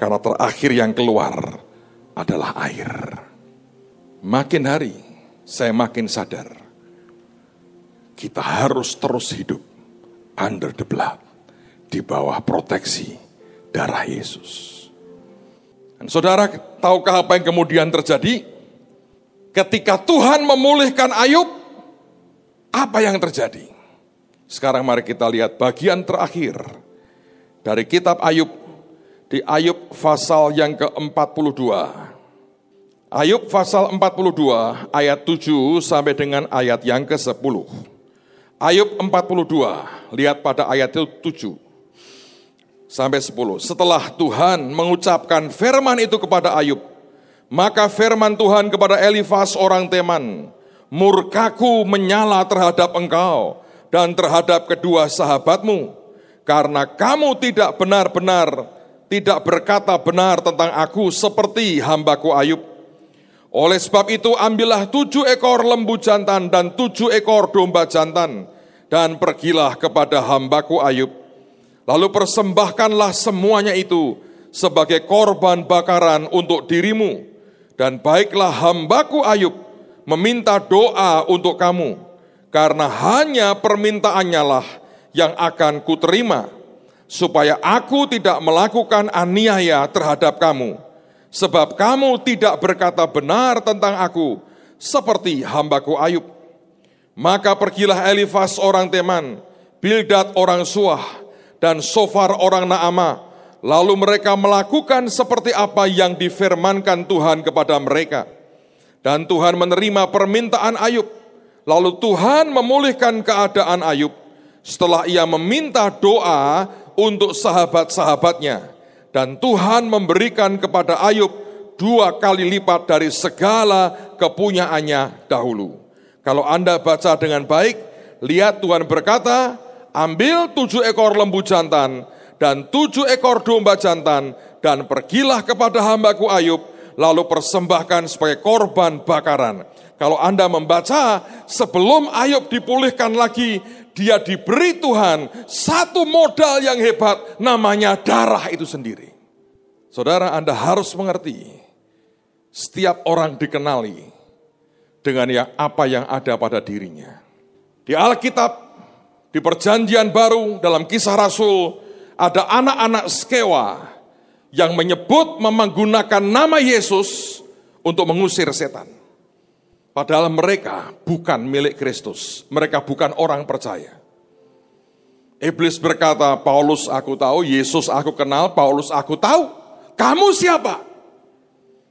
[SPEAKER 1] Karena terakhir yang keluar adalah air. Makin hari saya makin sadar, kita harus terus hidup under the blood, di bawah proteksi darah Yesus. Dan saudara, tahukah apa yang kemudian terjadi? Ketika Tuhan memulihkan Ayub, apa yang terjadi? Sekarang mari kita lihat bagian terakhir dari kitab Ayub, di Ayub pasal yang ke-42. Ayub pasal 42 ayat 7 sampai dengan ayat yang ke-10. Ayub 42, lihat pada ayat 7 sampai 10. Setelah Tuhan mengucapkan firman itu kepada Ayub, maka firman Tuhan kepada Elifas orang Teman, murkaku menyala terhadap engkau dan terhadap kedua sahabatmu, karena kamu tidak berkata benar tentang aku seperti hambaku Ayub. Oleh sebab itu ambillah 7 ekor lembu jantan dan 7 ekor domba jantan, dan pergilah kepada hambaku Ayub. Lalu persembahkanlah semuanya itu sebagai korban bakaran untuk dirimu, dan baiklah hambaku Ayub meminta doa untuk kamu, karena hanya permintaannya lah yang akan kuterima, supaya aku tidak melakukan aniaya terhadap kamu, sebab kamu tidak berkata benar tentang aku, seperti hambaku Ayub. Maka pergilah Elifas orang Teman, Bildad orang Suah, dan Sofar orang Naama, lalu mereka melakukan seperti apa yang difirmankan Tuhan kepada mereka. Dan Tuhan menerima permintaan Ayub. Lalu Tuhan memulihkan keadaan Ayub setelah ia meminta doa untuk sahabat-sahabatnya. Dan Tuhan memberikan kepada Ayub 2 kali lipat dari segala kepunyaannya dahulu. Kalau Anda baca dengan baik, lihat Tuhan berkata, ambil 7 ekor lembu jantan dan 7 ekor domba jantan, dan pergilah kepada hambaku Ayub, lalu persembahkan sebagai korban bakaran. Kalau Anda membaca, sebelum Ayub dipulihkan lagi, dia diberi Tuhan satu modal yang hebat, namanya darah itu sendiri. Saudara, Anda harus mengerti, setiap orang dikenali dengan apa yang ada pada dirinya. Di Alkitab, di Perjanjian Baru, dalam Kisah Rasul, ada anak-anak Skewa yang menyebut menggunakan nama Yesus untuk mengusir setan. Padahal mereka bukan milik Kristus, mereka bukan orang percaya. Iblis berkata, Paulus aku tahu, Yesus aku kenal, Paulus aku tahu. Kamu siapa?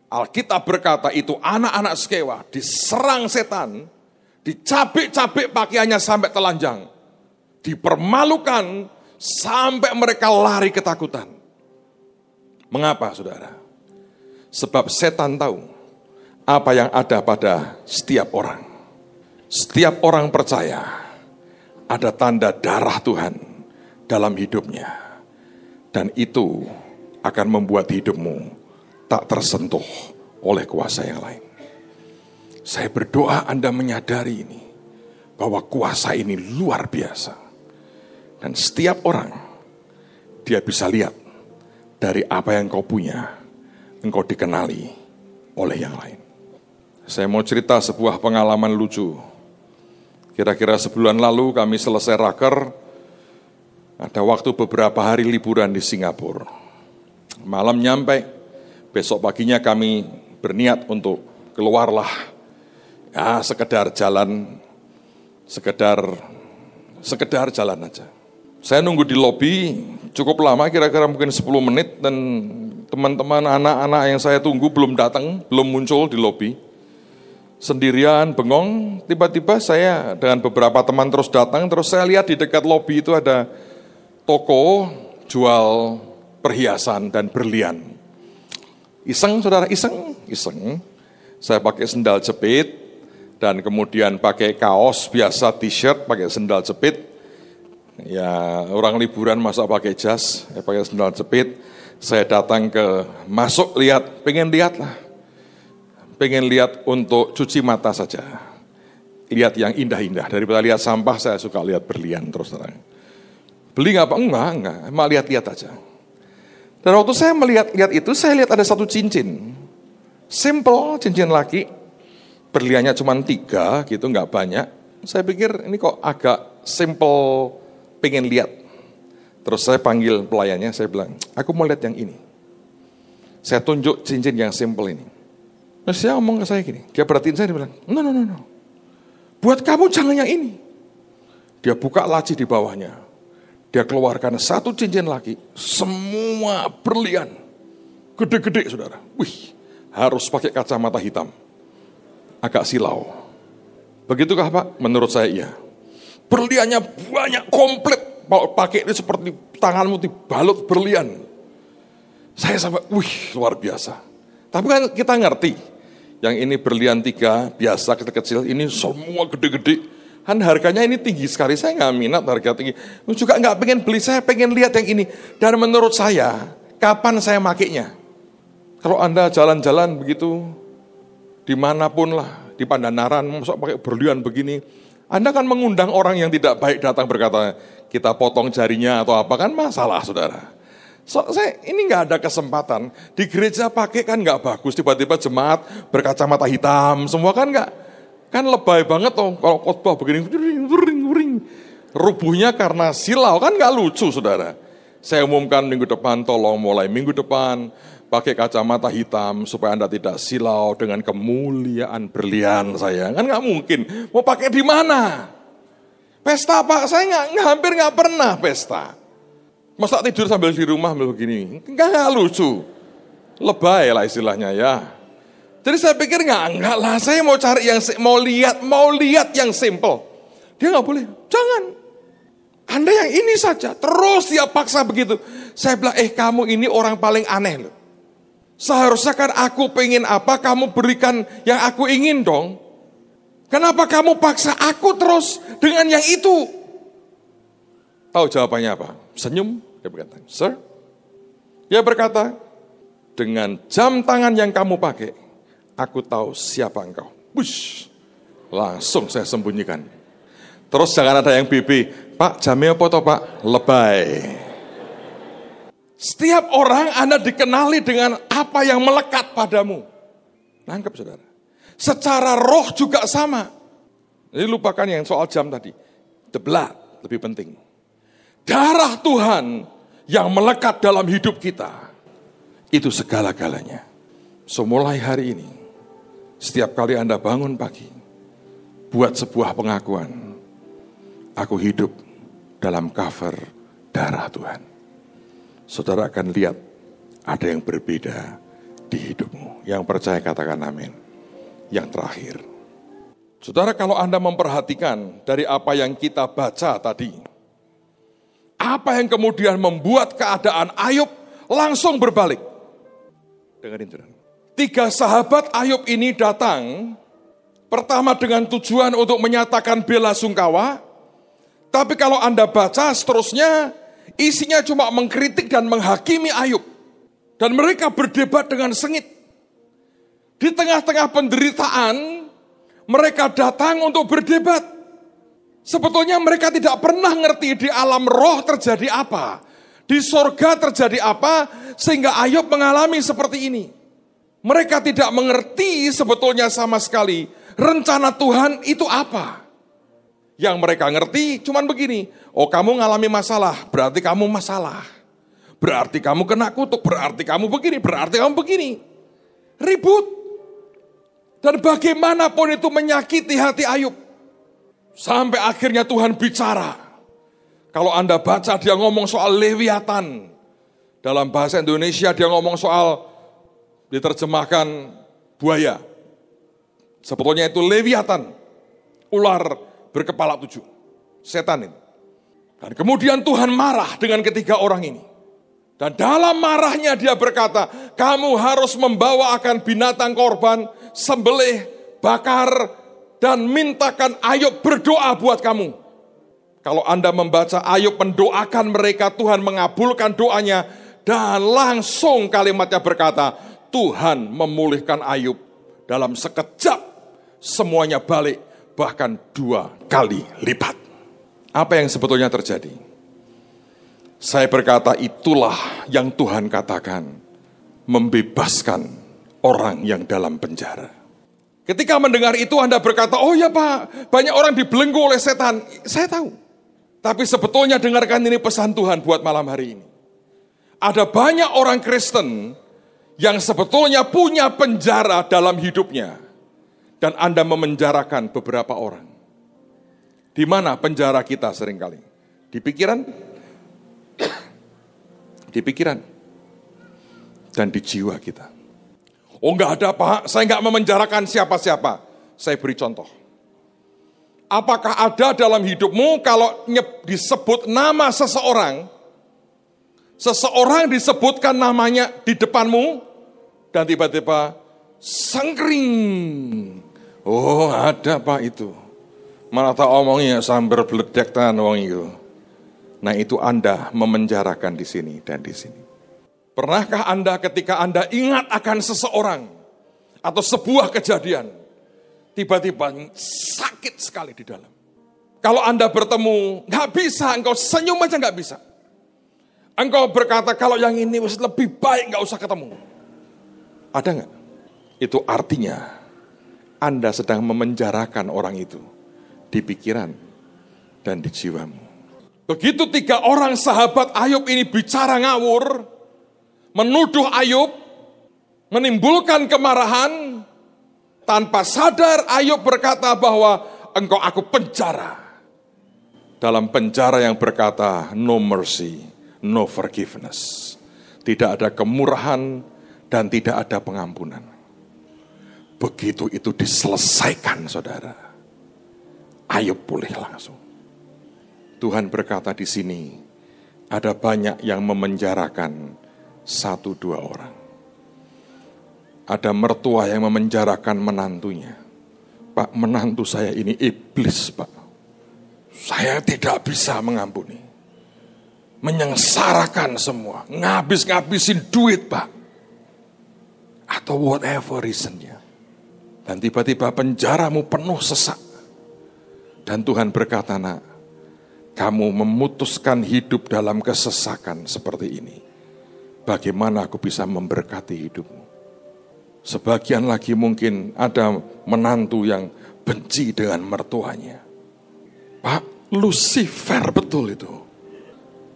[SPEAKER 1] Alkitab berkata itu anak-anak Skewa diserang setan, dicabik-cabik pakaiannya sampai telanjang, dipermalukan sampai mereka lari ketakutan. Mengapa, saudara? Sebab setan tahu apa yang ada pada setiap orang. Setiap orang percaya ada tanda darah Tuhan dalam hidupnya. Dan itu akan membuat hidupmu tak tersentuh oleh kuasa yang lain. Saya berdoa Anda menyadari ini, bahwa kuasa ini luar biasa. Dan setiap orang, dia bisa lihat dari apa yang kau punya, engkau dikenali oleh yang lain. Saya mau cerita sebuah pengalaman lucu. Kira-kira sebulan lalu kami selesai raker, ada waktu beberapa hari liburan di Singapura. Malam nyampe, besok paginya kami berniat untuk keluarlah. Ya sekedar jalan, sekedar jalan aja. Saya nunggu di lobi cukup lama, kira-kira mungkin 10 menit, dan teman-teman anak-anak yang saya tunggu belum datang, belum muncul di lobi. Sendirian, bengong, tiba-tiba saya dengan beberapa teman terus datang, terus saya lihat di dekat lobi itu ada toko jual perhiasan dan berlian. Iseng, saudara, iseng. Saya pakai sendal jepit, dan kemudian pakai kaos biasa, t-shirt, pakai sendal jepit. Ya, orang liburan masa pakai jas, ya pakai sendal jepit. Saya datang masuk lihat, pengen lihat untuk cuci mata saja. Lihat yang indah-indah, daripada lihat sampah saya suka lihat berlian terus terang. Beli nggak Pak? Enggak, mau lihat-lihat aja. Dan waktu saya melihat itu, saya lihat ada satu cincin. Simple, cincin laki. Berliannya cuma 3 gitu, nggak banyak. Saya pikir ini kok agak simple, pengen lihat. Terus saya panggil pelayannya, saya bilang, aku mau lihat yang ini. Saya tunjuk cincin yang simple ini. Terus dia ngomong ke saya gini, dia perhatiin saya, dia bilang, no. Buat kamu jangan yang ini. Dia buka laci di bawahnya. Dia keluarkan satu cincin lagi, semua berlian. Gede-gede, saudara. Wih, harus pakai kacamata hitam. Agak silau. Begitukah Pak? Menurut saya iya. Berliannya banyak, komplit. Pakai ini seperti tanganmu dibalut berlian. Saya sampai, wih, luar biasa. Tapi kan kita ngerti, yang ini berlian 3, biasa kecil-kecil, ini semua gede-gede. Kan harganya ini tinggi sekali, saya nggak minat harga tinggi. Juga nggak pengen beli, saya pengen lihat yang ini. Dan menurut saya, kapan saya makainya? Kalau Anda jalan-jalan begitu, dimanapun lah, di Pandanaran, masa pakai berlian begini, Anda kan mengundang orang yang tidak baik datang berkata, kita potong jarinya atau apa, kan masalah, saudara. Saya ini nggak ada kesempatan, di gereja pakai kan nggak bagus, tiba-tiba jemaat berkacamata hitam, semua kan nggak, kan lebay banget toh, kalau khotbah begini, rubuhnya karena silau, kan nggak lucu, saudara. Saya umumkan minggu depan, tolong mulai minggu depan, pakai kacamata hitam supaya Anda tidak silau dengan kemuliaan berlian saya. Kan nggak mungkin. Mau pakai di mana? Pesta Pak, saya hampir nggak pernah pesta. Masa tidur sambil di rumah begini? Nggak lucu. Lebay lah istilahnya ya. Jadi saya pikir nggak lah. Saya mau cari yang mau lihat yang simple. Dia nggak boleh. Jangan. Anda yang ini saja. Terus dia paksa begitu. Saya bilang, kamu ini orang paling aneh loh. Seharusnya kan aku pengen apa, kamu berikan yang aku ingin dong. Kenapa kamu paksa aku terus dengan yang itu? Tahu jawabannya apa? Senyum, dia berkata, sir. Dia berkata, dengan jam tangan yang kamu pakai, aku tahu siapa engkau. Bush, langsung saya sembunyikan. Terus jangan ada yang BB, Pak jamnya apa toh Pak? Lebay. Setiap orang Anda dikenali dengan apa yang melekat padamu. Nangkep saudara. Secara roh juga sama. Jadi lupakan yang soal jam tadi. The blood lebih penting. Darah Tuhan yang melekat dalam hidup kita. Itu segala-galanya. So mulai hari ini, setiap kali Anda bangun pagi, buat sebuah pengakuan. Aku hidup dalam cover darah Tuhan. Saudara akan lihat ada yang berbeda di hidupmu. Yang percaya katakan amin. Yang terakhir, saudara, kalau Anda memperhatikan dari apa yang kita baca tadi, apa yang kemudian membuat keadaan Ayub langsung berbalik? Dengarin saudara. 3 sahabat Ayub ini datang, pertama dengan tujuan untuk menyatakan bela sungkawa, tapi kalau Anda baca seterusnya, isinya cuma mengkritik dan menghakimi Ayub. Dan mereka berdebat dengan sengit. Di tengah-tengah penderitaan, mereka datang untuk berdebat. Sebetulnya mereka tidak pernah ngerti di alam roh terjadi apa, di sorga terjadi apa, sehingga Ayub mengalami seperti ini. Mereka tidak mengerti sebetulnya sama sekali rencana Tuhan itu apa. Yang mereka ngerti cuman begini, oh kamu ngalami masalah, berarti kamu masalah. Berarti kamu kena kutuk, berarti kamu begini, berarti kamu begini. Ribut. Dan bagaimanapun itu menyakiti hati Ayub. Sampai akhirnya Tuhan bicara. Kalau Anda baca dia ngomong soal Lewiatan. Dalam bahasa Indonesia dia ngomong soal, diterjemahkan buaya. Sebetulnya itu Lewiatan. Ular berkepala 7. Setan itu. Dan kemudian Tuhan marah dengan ketiga orang ini. Dan dalam marahnya dia berkata, kamu harus membawa akan binatang korban, sembelih, bakar, dan mintakan Ayub berdoa buat kamu. Kalau Anda membaca Ayub mendoakan mereka, Tuhan mengabulkan doanya, dan langsung kalimatnya berkata, Tuhan memulihkan Ayub dalam sekejap, semuanya balik, bahkan 2 kali lipat. Apa yang sebetulnya terjadi? Saya berkata itulah yang Tuhan katakan, membebaskan orang yang dalam penjara. Ketika mendengar itu Anda berkata, oh ya Pak, banyak orang dibelenggu oleh setan. Saya tahu. Tapi sebetulnya dengarkan ini pesan Tuhan buat malam hari ini. Ada banyak orang Kristen yang sebetulnya punya penjara dalam hidupnya. Dan Anda memenjarakan beberapa orang. Di mana penjara kita seringkali? Di pikiran? Di pikiran dan di jiwa kita. Oh enggak ada Pak, saya enggak memenjarakan siapa-siapa. Saya beri contoh. Apakah ada dalam hidupmu kalau disebut nama seseorang disebutkan namanya di depanmu, dan tiba-tiba sengkring. Oh ada Pak itu. Malah tak omongnya sambar beledek tan wong itu. Nah itu Anda memenjarakan di sini dan di sini. Pernahkah Anda ketika Anda ingat akan seseorang atau sebuah kejadian, tiba-tiba sakit sekali di dalam. Kalau Anda bertemu, nggak bisa, engkau senyum aja nggak bisa. Engkau berkata kalau yang ini lebih baik nggak usah ketemu. Ada nggak? Itu artinya Anda sedang memenjarakan orang itu di pikiran dan di jiwamu. Begitu 3 orang sahabat Ayub ini bicara ngawur, menuduh Ayub, menimbulkan kemarahan, tanpa sadar Ayub berkata bahwa engkau aku penjara. Dalam penjara yang berkata no mercy, no forgiveness. Tidak ada kemurahan dan tidak ada pengampunan. Begitu itu diselesaikan saudara, Ayub pulih langsung. Tuhan berkata di sini, ada banyak yang memenjarakan 1-2 orang. Ada mertua yang memenjarakan menantunya. Pak, menantu saya ini iblis, Pak. Saya tidak bisa mengampuni. Menyengsarakan semua, ngabis-ngabisin duit, Pak. Atau whatever reasonnya. Dan tiba-tiba penjaramu penuh sesak. Dan Tuhan berkata, nak, kamu memutuskan hidup dalam kesesakan seperti ini. Bagaimana aku bisa memberkati hidupmu? Sebagian lagi mungkin ada menantu yang benci dengan mertuanya. Pak, Lucifer betul itu.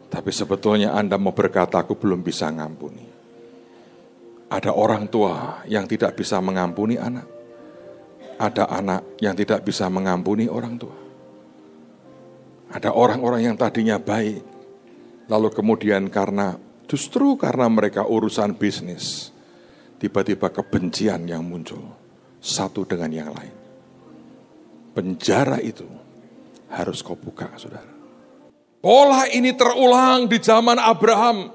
[SPEAKER 1] Tapi sebetulnya Anda mau berkata, aku belum bisa ngampuni. Ada orang tua yang tidak bisa mengampuni anak. Ada anak yang tidak bisa mengampuni orang tua. Ada orang-orang yang tadinya baik, lalu kemudian justru karena mereka urusan bisnis, tiba-tiba kebencian yang muncul, satu dengan yang lain. Penjara itu harus kau buka, saudara. Pola ini terulang di zaman Abraham.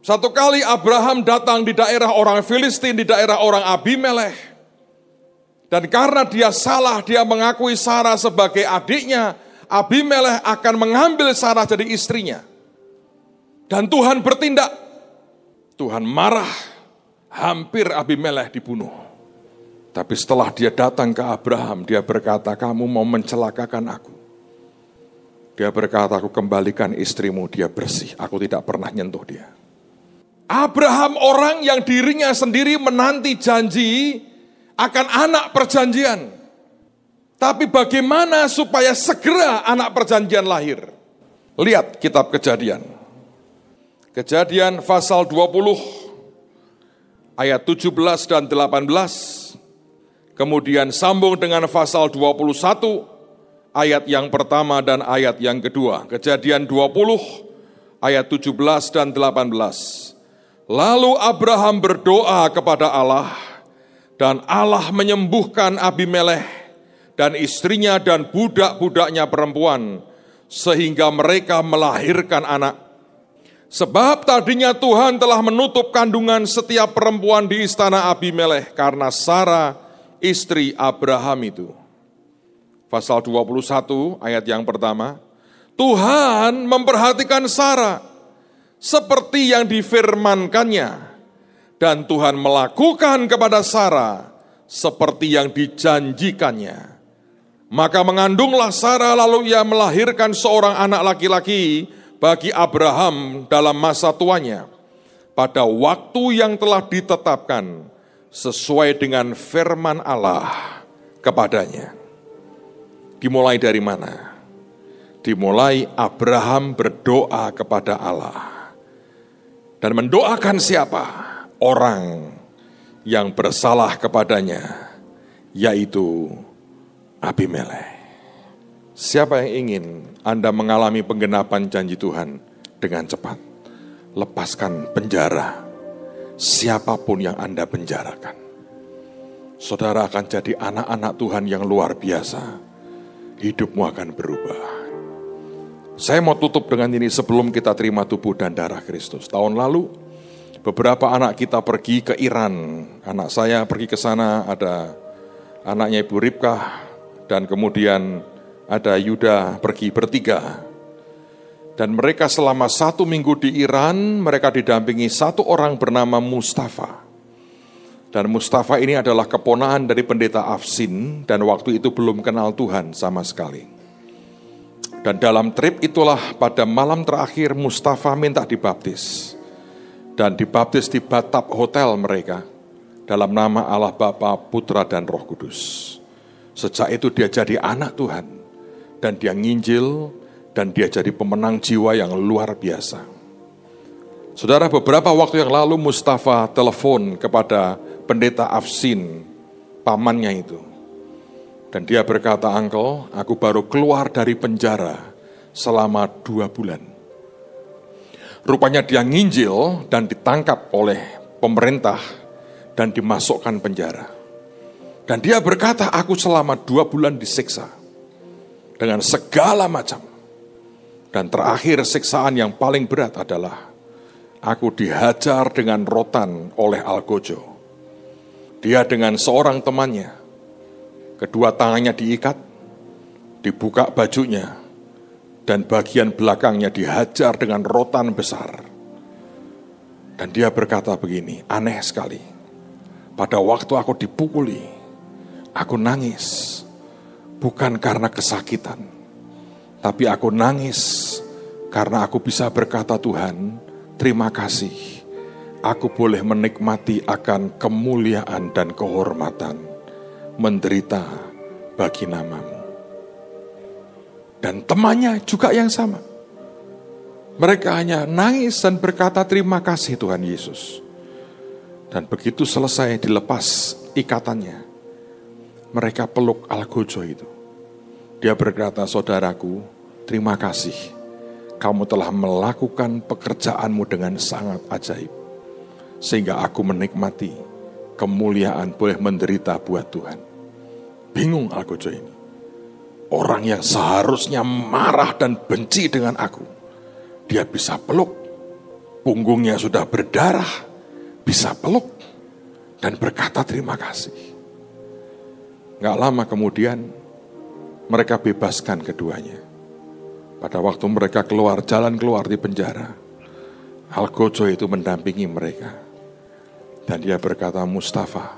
[SPEAKER 1] Satu kali Abraham datang di daerah orang Filistin, di daerah orang Abimelekh. Dan karena dia salah, dia mengakui Sarah sebagai adiknya, Abimelekh akan mengambil Sarah jadi istrinya. Dan Tuhan bertindak. Tuhan marah, hampir Abimelekh dibunuh. Tapi setelah dia datang ke Abraham, dia berkata, kamu mau mencelakakan aku. Dia berkata, aku kembalikan istrimu, dia bersih, aku tidak pernah nyentuh dia. Abraham orang yang dirinya sendiri menanti janji akan anak perjanjian. Tapi bagaimana supaya segera anak perjanjian lahir? Lihat kitab Kejadian. Kejadian pasal 20, ayat 17 dan 18. Kemudian sambung dengan pasal 21, ayat yang pertama dan ayat yang kedua. Kejadian 20, ayat 17 dan 18. Lalu Abraham berdoa kepada Allah, dan Allah menyembuhkan Abimelekh dan istrinya dan budak-budaknya perempuan, sehingga mereka melahirkan anak. Sebab tadinya Tuhan telah menutup kandungan setiap perempuan di istana Abimelekh karena Sarah, istri Abraham itu. Pasal 21 ayat yang pertama, Tuhan memperhatikan Sarah seperti yang difirmankannya, dan Tuhan melakukan kepada Sarah seperti yang dijanjikannya. Maka mengandunglah Sarah, lalu ia melahirkan seorang anak laki-laki bagi Abraham dalam masa tuanya, pada waktu yang telah ditetapkan sesuai dengan firman Allah kepadanya. Dimulai dari mana? Dimulai Abraham berdoa kepada Allah. Dan mendoakan siapa? Orang yang bersalah kepadanya, yaitu Abimelekh. Siapa yang ingin Anda mengalami penggenapan janji Tuhan dengan cepat? Lepaskan penjara siapapun yang Anda penjarakan. Saudara akan jadi anak-anak Tuhan yang luar biasa. Hidupmu akan berubah. Saya mau tutup dengan ini sebelum kita terima tubuh dan darah Kristus. Tahun lalu, beberapa anak kita pergi ke Iran. Anak saya pergi ke sana, ada anaknya Ibu Ribkah, dan kemudian ada Yuda pergi bertiga. Dan mereka selama 1 minggu di Iran, mereka didampingi satu orang bernama Mustafa. Dan Mustafa ini adalah keponakan dari pendeta Afsin, dan waktu itu belum kenal Tuhan sama sekali. Dan dalam trip itulah pada malam terakhir Mustafa minta dibaptis. Dan dibaptis di batap hotel mereka, dalam nama Allah Bapa, Putra, dan Roh Kudus. Sejak itu dia jadi anak Tuhan, dan dia nginjil, dan dia jadi pemenang jiwa yang luar biasa. Saudara, beberapa waktu yang lalu Mustafa telepon kepada pendeta Afsin, pamannya itu. Dan dia berkata, "Uncle, aku baru keluar dari penjara selama 2 bulan. Rupanya dia nginjil dan ditangkap oleh pemerintah dan dimasukkan penjara. Dan dia berkata, aku selama 2 bulan disiksa dengan segala macam. Dan terakhir siksaan yang paling berat adalah aku dihajar dengan rotan oleh Algojo. Dia dengan seorang temannya, kedua tangannya diikat, dibuka bajunya, dan bagian belakangnya dihajar dengan rotan besar. Dan dia berkata begini, aneh sekali. Pada waktu aku dipukuli, aku nangis, bukan karena kesakitan, tapi aku nangis karena aku bisa berkata, Tuhan, terima kasih. Aku boleh menikmati akan kemuliaan dan kehormatan, menderita bagi namamu. Dan temannya juga yang sama. Mereka hanya nangis dan berkata, terima kasih Tuhan Yesus. Dan begitu selesai dilepas ikatannya, mereka peluk Algojo itu. Dia berkata, saudaraku, terima kasih. Kamu telah melakukan pekerjaanmu dengan sangat ajaib. Sehingga aku menikmati kemuliaan boleh menderita buat Tuhan. Bingung Algojo ini. Orang yang seharusnya marah dan benci dengan aku, dia bisa peluk. Punggungnya sudah berdarah, bisa peluk dan berkata terima kasih. Gak lama kemudian mereka bebaskan keduanya. Pada waktu mereka jalan keluar di penjara, Algojo itu mendampingi mereka. Dan dia berkata, Mustafa,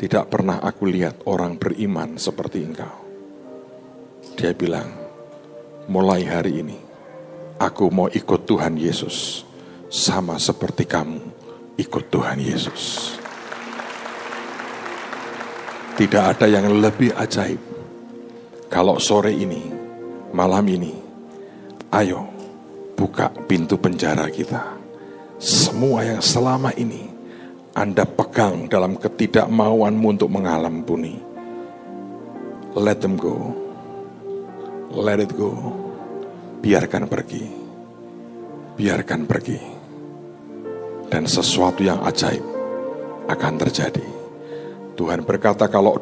[SPEAKER 1] tidak pernah aku lihat orang beriman seperti engkau. Dia bilang, mulai hari ini, aku mau ikut Tuhan Yesus, sama seperti kamu ikut Tuhan Yesus. Tidak ada yang lebih ajaib. Kalau sore ini, malam ini, ayo buka pintu penjara kita. Semua yang selama ini Anda pegang dalam ketidakmauanmu untuk mengampuni, let them go. Let it go. Biarkan pergi. Biarkan pergi. Dan sesuatu yang ajaib akan terjadi. Tuhan berkata kalau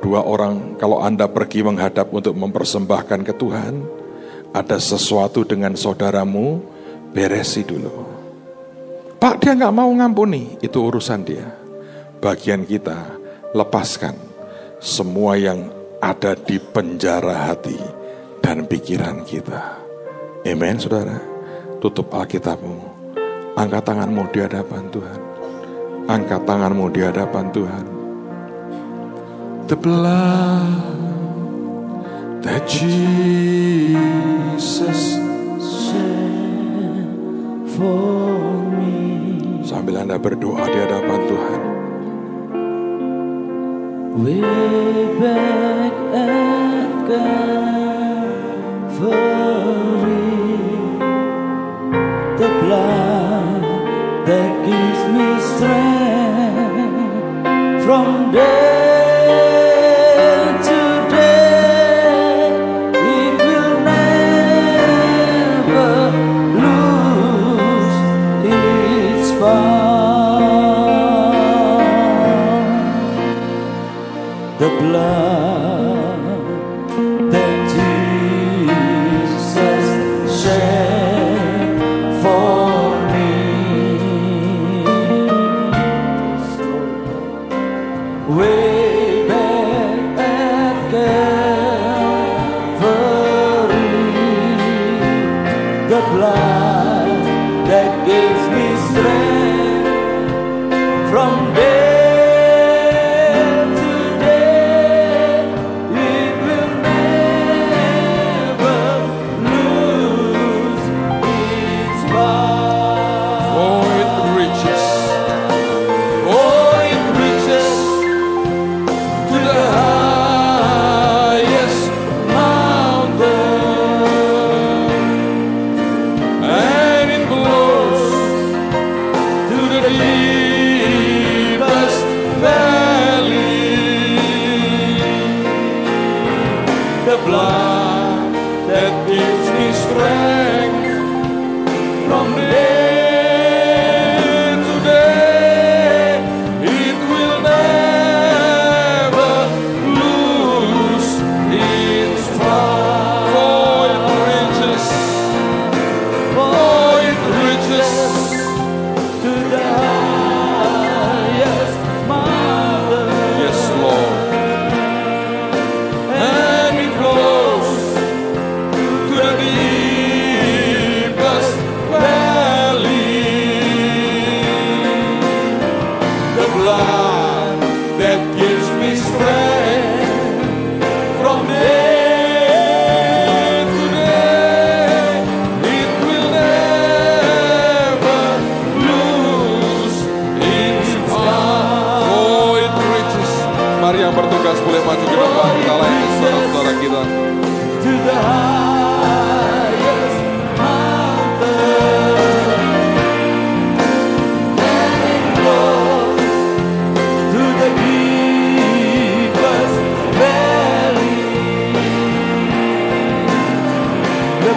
[SPEAKER 1] kalau Anda pergi menghadap untuk mempersembahkan ke Tuhan, ada sesuatu dengan saudaramu, beresi dulu. Pak, dia gak mau ngampuni, itu urusan dia. Bagian kita, lepaskan semua yang ada di penjara hati dan pikiran kita. Amen, saudara. Tutup Alkitabmu. Angkat tanganmu di hadapan Tuhan. Angkat tanganmu di hadapan Tuhan. The blood that Jesus shed for me. Sambil Anda berdoa di hadapan Tuhan.
[SPEAKER 2] Way back at Calvary, the blood that gives me strength from day to day, it will never lose its power. The blood that Jesus shed for me. Way back at Calvary, the blood that gives me strength from day.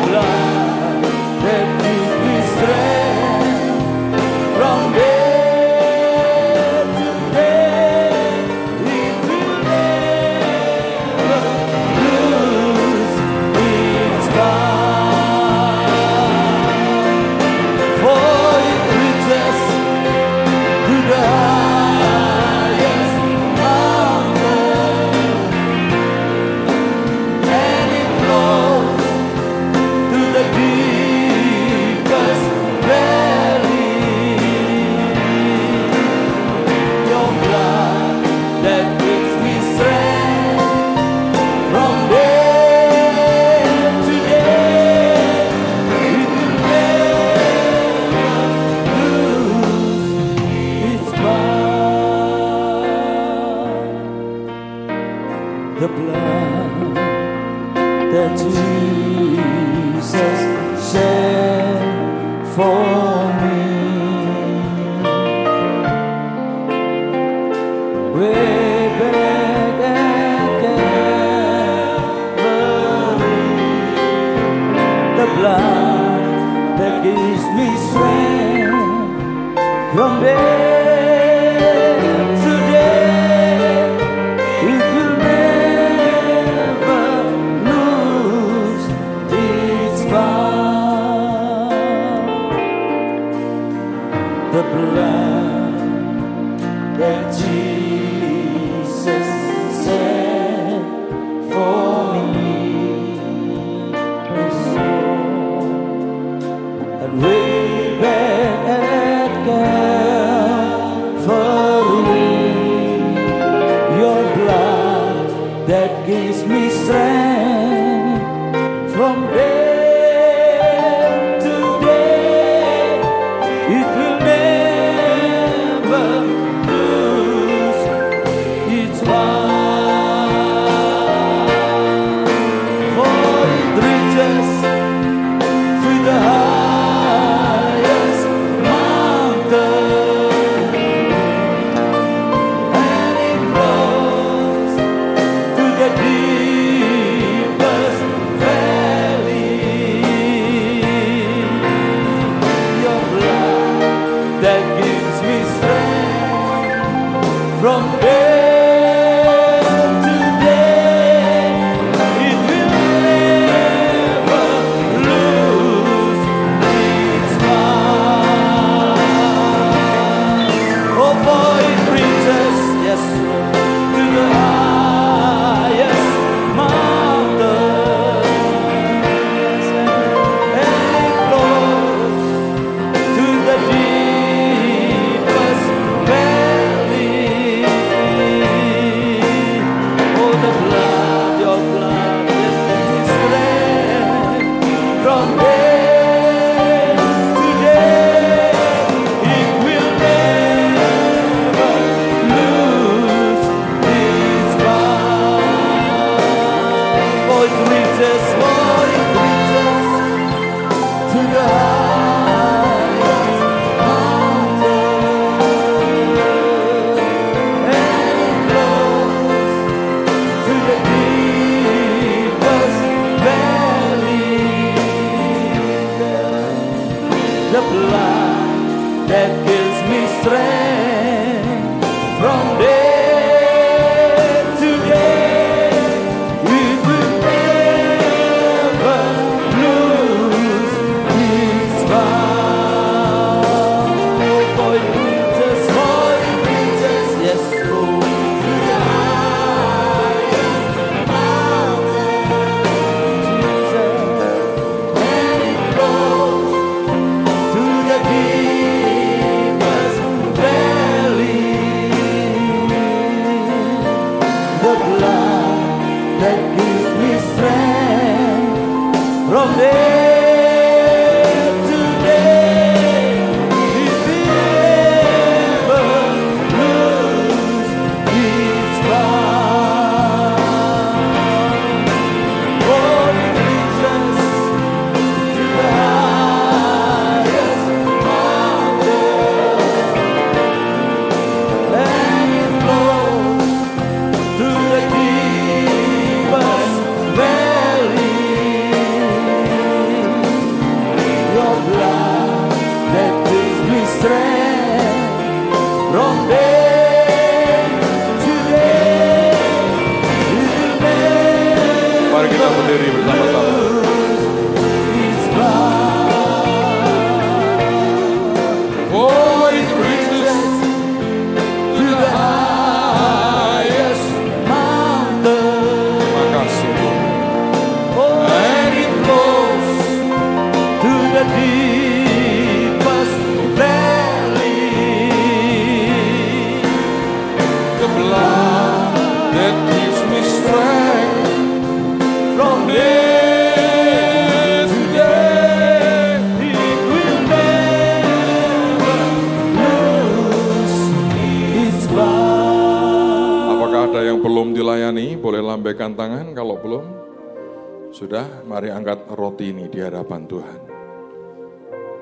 [SPEAKER 2] blood that gives me strength from day to day. It will never lose its power. For it reaches to the highest mountain, and it flows to the deepest valley. Your blood that gives me strength from day to day, it will never lose its power. The blood that Jesus shed for me, way back at Calvary. The blood that gives me strength from day to day, it will never lose its power. The blood that Jesus shed for me. And way back at Calvary, your blood that gives me strength from day to day, it will never lose its power. For it reaches to the highest mountain, and it flows to the deepest valley. Your blood that gives me strength from day to day, it will never lose its power. Oh boy, it reaches, yes, to the highest mountains, and it flows to the deepest valley. Oh, the blood, your blood that gives me strength from day to day, it will never lose its power. For it reaches to the highest mountain, and it flows to the deepest valley. The blood that gives me strength from day to day, it will never lose its power. For it reaches, yes, Lord, to the highest mountain, Jesus, and it flows to the deepest valley. The blood that gives me strength from day to day, it will never lose its power. For it reaches to the highest mountain, and it flows to the deepest valley.
[SPEAKER 1] kita berdiri bersama-sama. Oh, it reaches to the highest mountain. Terima kasih Tuhan.
[SPEAKER 2] And it flows to the deepest valley.
[SPEAKER 1] The blood that gives me strength from day to day.
[SPEAKER 2] It will never lose its power.
[SPEAKER 1] Apakah ada yang belum dilayani? Boleh lambaikan tangan. Kalau belum, sudah, mari angkat roti ini di hadapan Tuhan.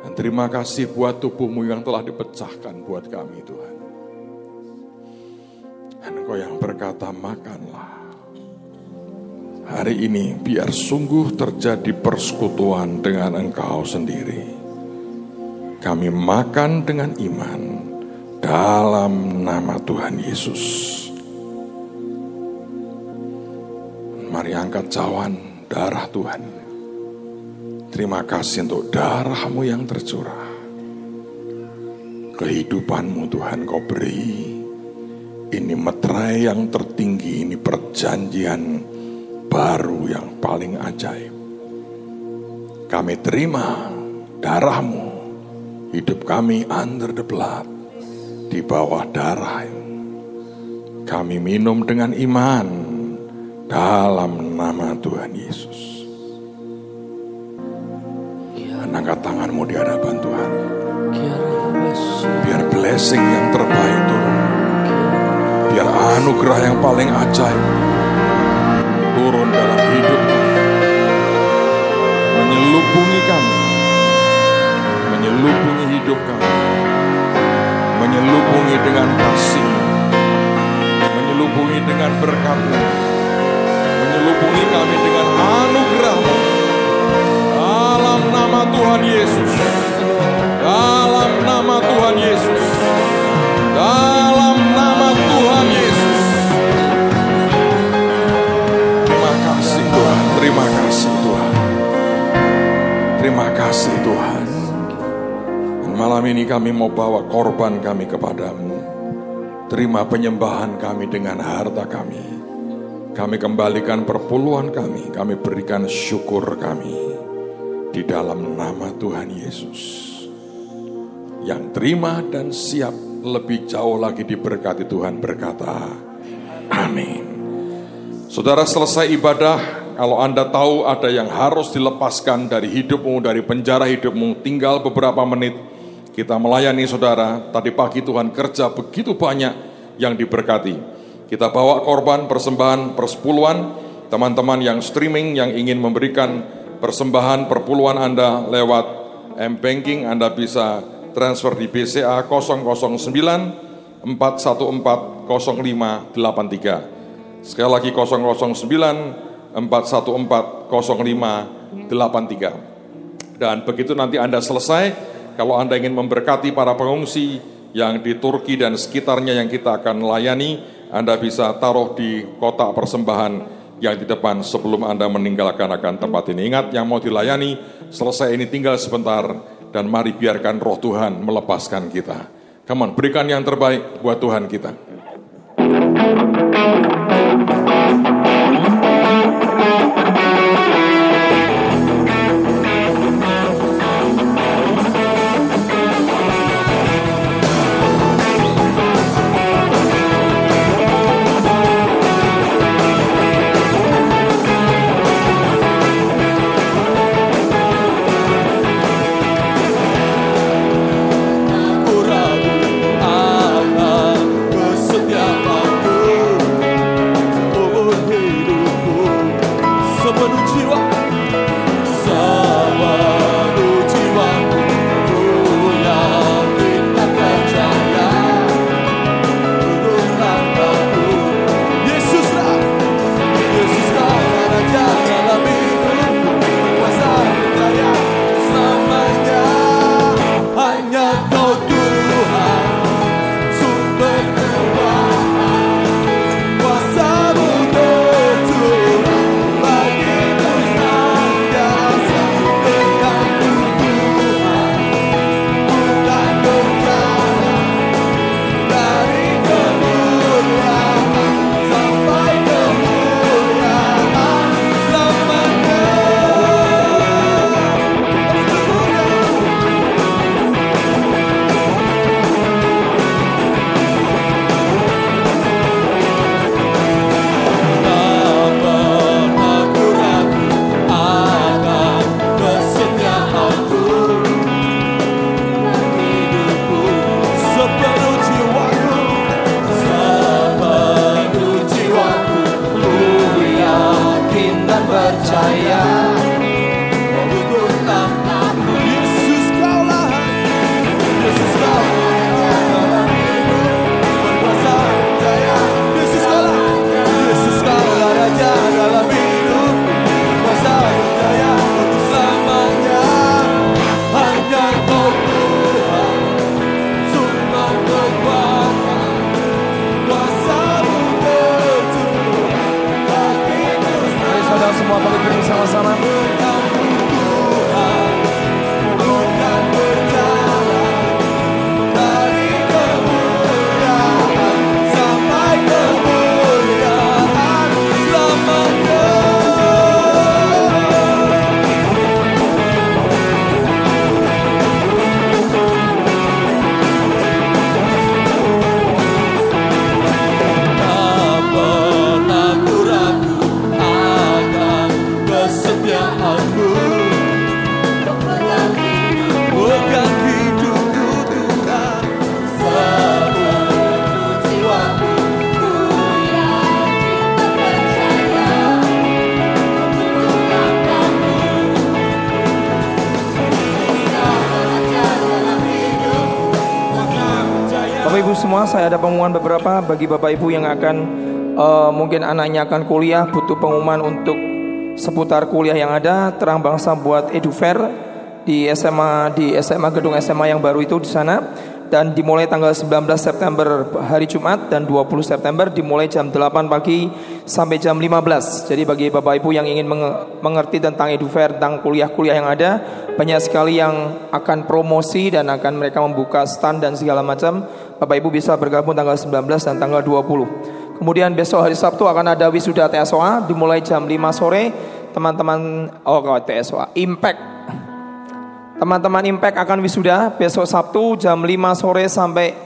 [SPEAKER 1] Dan terima kasih buat tubuhmu yang telah dipecahkan buat kami Tuhan. Dan Engkau yang berkata, makanlah. Hari ini biar sungguh terjadi persekutuan dengan Engkau sendiri. Kami makan dengan iman dalam nama Tuhan Yesus. Mari angkat cawan darah Tuhan. Terima kasih untuk darah-Mu yang tercurah. Kehidupan-Mu Tuhan Kau beri. Ini meterai yang tertinggi, ini perjanjian baru yang paling ajaib. Kami terima darah-Mu. Hidup kami under the blood, di bawah darah. Kami minum dengan iman dalam nama Tuhan Yesus. Angkat tanganmu di hadapan Tuhan. Biar blessing yang terbaik turun. Biar anugerah yang paling ajaib turun dalam hidup kami. Menyelubungi kami. Menyelubungi hidup kami. Menyelubungi dengan kasih. Menyelubungi dengan berkat-Mu. Menyelubungi kami dengan anugerah-Mu. Dalam nama Tuhan Yesus. Dalam nama Tuhan Yesus. Dalam nama Tuhan Yesus. Terima kasih Tuhan. Terima kasih Tuhan. Terima kasih Tuhan. Dan malam ini kami mau bawa korban kami kepadamu. Terima penyembahan kami dengan harta kami. Kami kembalikan perpuluhan kami. Kami berikan syukur kami. Di dalam nama Tuhan Yesus. Yang terima dan siap lebih jauh lagi diberkati Tuhan berkata, amin. Saudara, selesai ibadah, kalau Anda tahu ada yang harus dilepaskan dari hidupmu, dari penjara hidupmu, tinggal beberapa menit, kita melayani saudara. Tadi pagi Tuhan kerja begitu banyak yang diberkati. Kita bawa korban, persembahan, persepuluhan, teman-teman yang streaming, yang ingin memberikan persembahan perpuluhan Anda lewat M-Banking, Anda bisa transfer di BCA 009 414 0583. Sekali lagi 009 414 0583. Dan begitu nanti Anda selesai, kalau Anda ingin memberkati para pengungsi yang di Turki dan sekitarnya yang kita akan layani, Anda bisa taruh di kotak persembahan yang di depan sebelum Anda meninggalkan akan tempat ini. Ingat, yang mau dilayani, selesai ini tinggal sebentar, dan mari biarkan roh Tuhan melepaskan kita. Come on, berikan yang terbaik buat Tuhan kita.
[SPEAKER 2] percaya untuk namamu. Yesus kaulah, Yesus kaulah berkuasa jaya. Yesus kaulah, Yesus kaulah Raja dalam hidup, berkuasa jaya untuk selamanya. Hanya Kau Tuhan, sumber kekuatan, kuasa-Mu tercurah. Mari saudara semua balik berdiri sama-sama. Bapak Ibu semua, saya ada pengumuman beberapa bagi Bapak Ibu yang akan mungkin anaknya akan kuliah, butuh pengumuman untuk seputar kuliah yang ada. Terang Bangsa buat EduFair di SMA gedung SMA yang baru itu di sana, dan dimulai tanggal 19 September hari Jumat dan 20 September dimulai jam 8 pagi sampai jam 15. Jadi bagi Bapak Ibu yang ingin mengerti tentang EduFair, tentang kuliah-kuliah yang ada, banyak sekali yang akan promosi dan akan mereka membuka stand dan segala macam. Bapak Ibu bisa bergabung tanggal 19 dan tanggal 20. Kemudian besok hari Sabtu akan ada wisuda TSOA dimulai jam 5 sore. Teman-teman TSOA Impact, teman-teman Impact akan wisuda besok Sabtu jam 5 sore sampai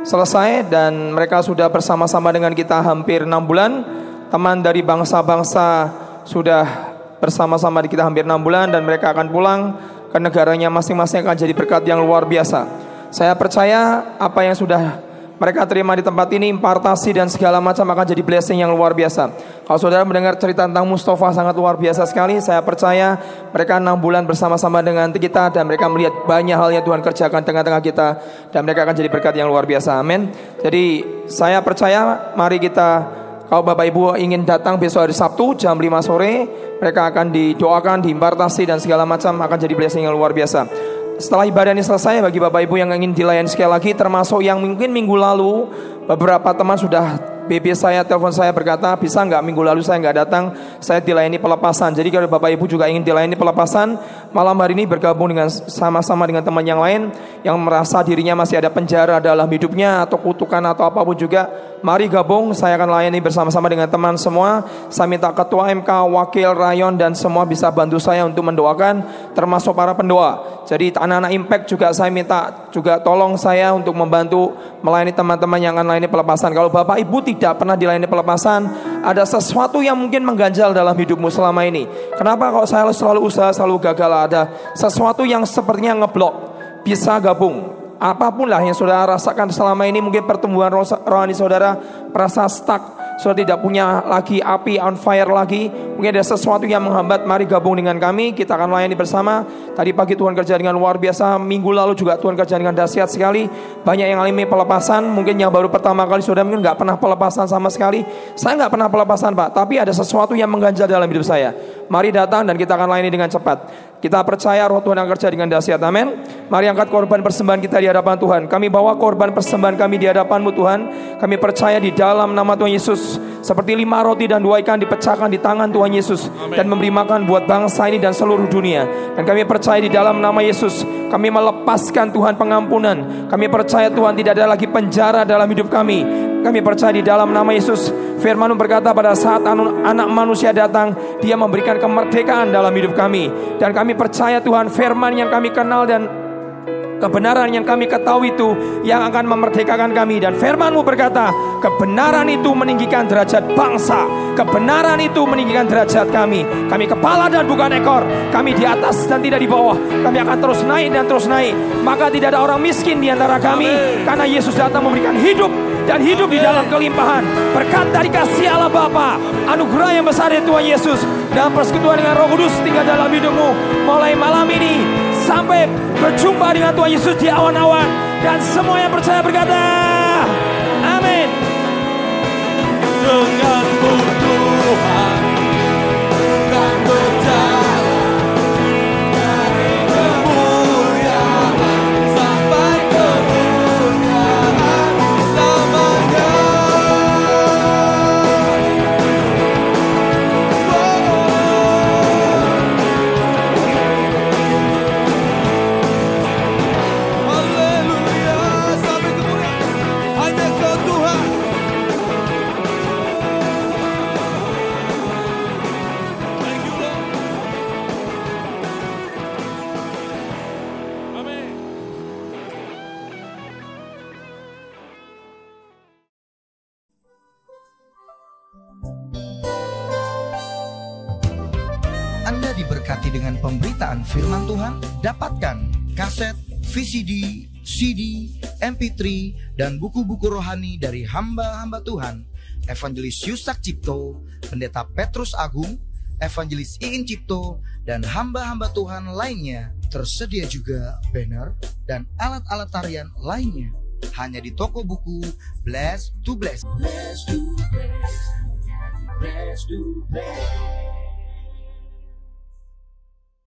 [SPEAKER 2] selesai, dan mereka sudah bersama-sama dengan kita hampir 6 bulan. Teman dari bangsa-bangsa sudah bersama-sama di kita hampir 6 bulan, dan mereka akan pulang ke negaranya masing-masing, akan jadi berkat yang luar biasa. Saya percaya apa yang sudah mereka terima di tempat ini, impartasi dan segala macam, akan jadi blessing yang luar biasa. Kalau saudara mendengar cerita tentang Mustafa, sangat luar biasa sekali. Saya percaya mereka 6 bulan bersama-sama dengan kita, dan mereka melihat banyak hal yang Tuhan kerjakan tengah-tengah kita, dan mereka akan jadi berkat yang luar biasa. Amin. Jadi saya percaya, mari kita, kalau Bapak Ibu ingin datang besok hari Sabtu jam 5 sore, mereka akan didoakan, diimpartasi dan segala macam, akan jadi blessing yang luar biasa. Setelah ibadah ini selesai, bagi Bapak Ibu yang ingin dilayani sekali lagi, termasuk yang mungkin minggu lalu beberapa teman sudah BB saya telepon saya berkata, bisa nggak minggu lalu saya nggak datang, saya dilayani pelepasan. Jadi kalau Bapak Ibu juga ingin dilayani pelepasan, malam hari ini bergabung dengan sama-sama dengan teman yang lain yang merasa dirinya masih ada penjara dalam hidupnya atau kutukan atau apapun juga, mari gabung. Saya akan layani bersama-sama dengan teman semua. Saya minta ketua MK, wakil rayon dan semua bisa bantu saya untuk mendoakan, termasuk para pendoa. Jadi anak-anak Impact juga saya minta juga tolong saya untuk membantu melayani teman-teman yang akan layani pelepasan. Kalau Bapak Ibu tidak pernah dilayani pelepasan, ada sesuatu yang mungkin mengganjal dalam hidupmu selama ini. Kenapa kok saya selalu usaha selalu gagal? Ada sesuatu yang sepertinya ngeblok. Bisa gabung. Apapun lah yang saudara rasakan selama ini, mungkin pertumbuhan rohani saudara merasa stuck, saudara tidak punya lagi api on fire lagi, mungkin ada sesuatu yang menghambat. Mari gabung dengan kami, kita akan layani bersama. Tadi pagi Tuhan kerja dengan luar biasa, minggu lalu juga Tuhan kerja dengan dahsyat sekali. Banyak yang alami pelepasan, mungkin yang baru pertama kali saudara mungkin gak pernah pelepasan sama sekali. Saya gak pernah pelepasan Pak, tapi ada sesuatu yang mengganjal dalam hidup saya. Mari datang dan kita akan layani dengan cepat. Kita percaya roh Tuhan yang kerja dengan dahsyat, amin. Mari angkat korban persembahan kita di hadapan Tuhan. Kami bawa korban persembahan kami di hadapan-Mu Tuhan. Kami percaya di dalam nama Tuhan Yesus, seperti 5 roti dan 2 ikan dipecahkan di tangan Tuhan Yesus, amin, dan memberi makan buat bangsa ini dan seluruh dunia. Dan kami percaya di dalam nama Yesus, kami melepaskan Tuhan pengampunan. Kami percaya Tuhan tidak ada lagi penjara dalam hidup kami. Kami percaya di dalam nama Yesus, firman-Mu berkata pada saat anak manusia datang, Dia memberikan kemerdekaan dalam hidup kami. Dan kami percaya Tuhan, firman yang kami kenal dan kebenaran yang kami ketahui itu yang akan memerdekakan kami. Dan firman-Mu berkata, kebenaran itu meninggikan derajat bangsa. Kebenaran itu meninggikan derajat kami. Kami kepala dan bukan ekor. Kami di atas dan tidak di bawah. Kami akan terus naik dan terus naik. Maka tidak ada orang miskin di antara kami, karena Yesus datang memberikan hidup dan hidup di dalam kelimpahan. Berkat dari kasih Allah Bapa, anugerah yang besar dari Tuhan Yesus, dan persekutuan dengan Roh Kudus tinggal dalam hidupmu mulai malam ini sampai berjumpa dengan Tuhan Yesus di awan-awan. Dan semua yang percaya berkata amin.
[SPEAKER 3] Denganmu Tuhan dan berjalan dari kemuliaan sampai kemuliaan selamanya. Haleluya, sampai kemuliaan hanya Kau Tuhan.
[SPEAKER 4] Anda diberkati dengan pemberitaan firman Tuhan? Dapatkan kaset, VCD, CD, MP3, dan buku-buku rohani dari hamba-hamba Tuhan, Evangelis Yusak Cipto, Pendeta Petrus Agung, Evangelis Iin Cipto, dan hamba-hamba Tuhan lainnya. Tersedia juga banner dan alat-alat tarian lainnya. Hanya di toko buku Bless to Bless. Bless to Bless. Bless to Bless.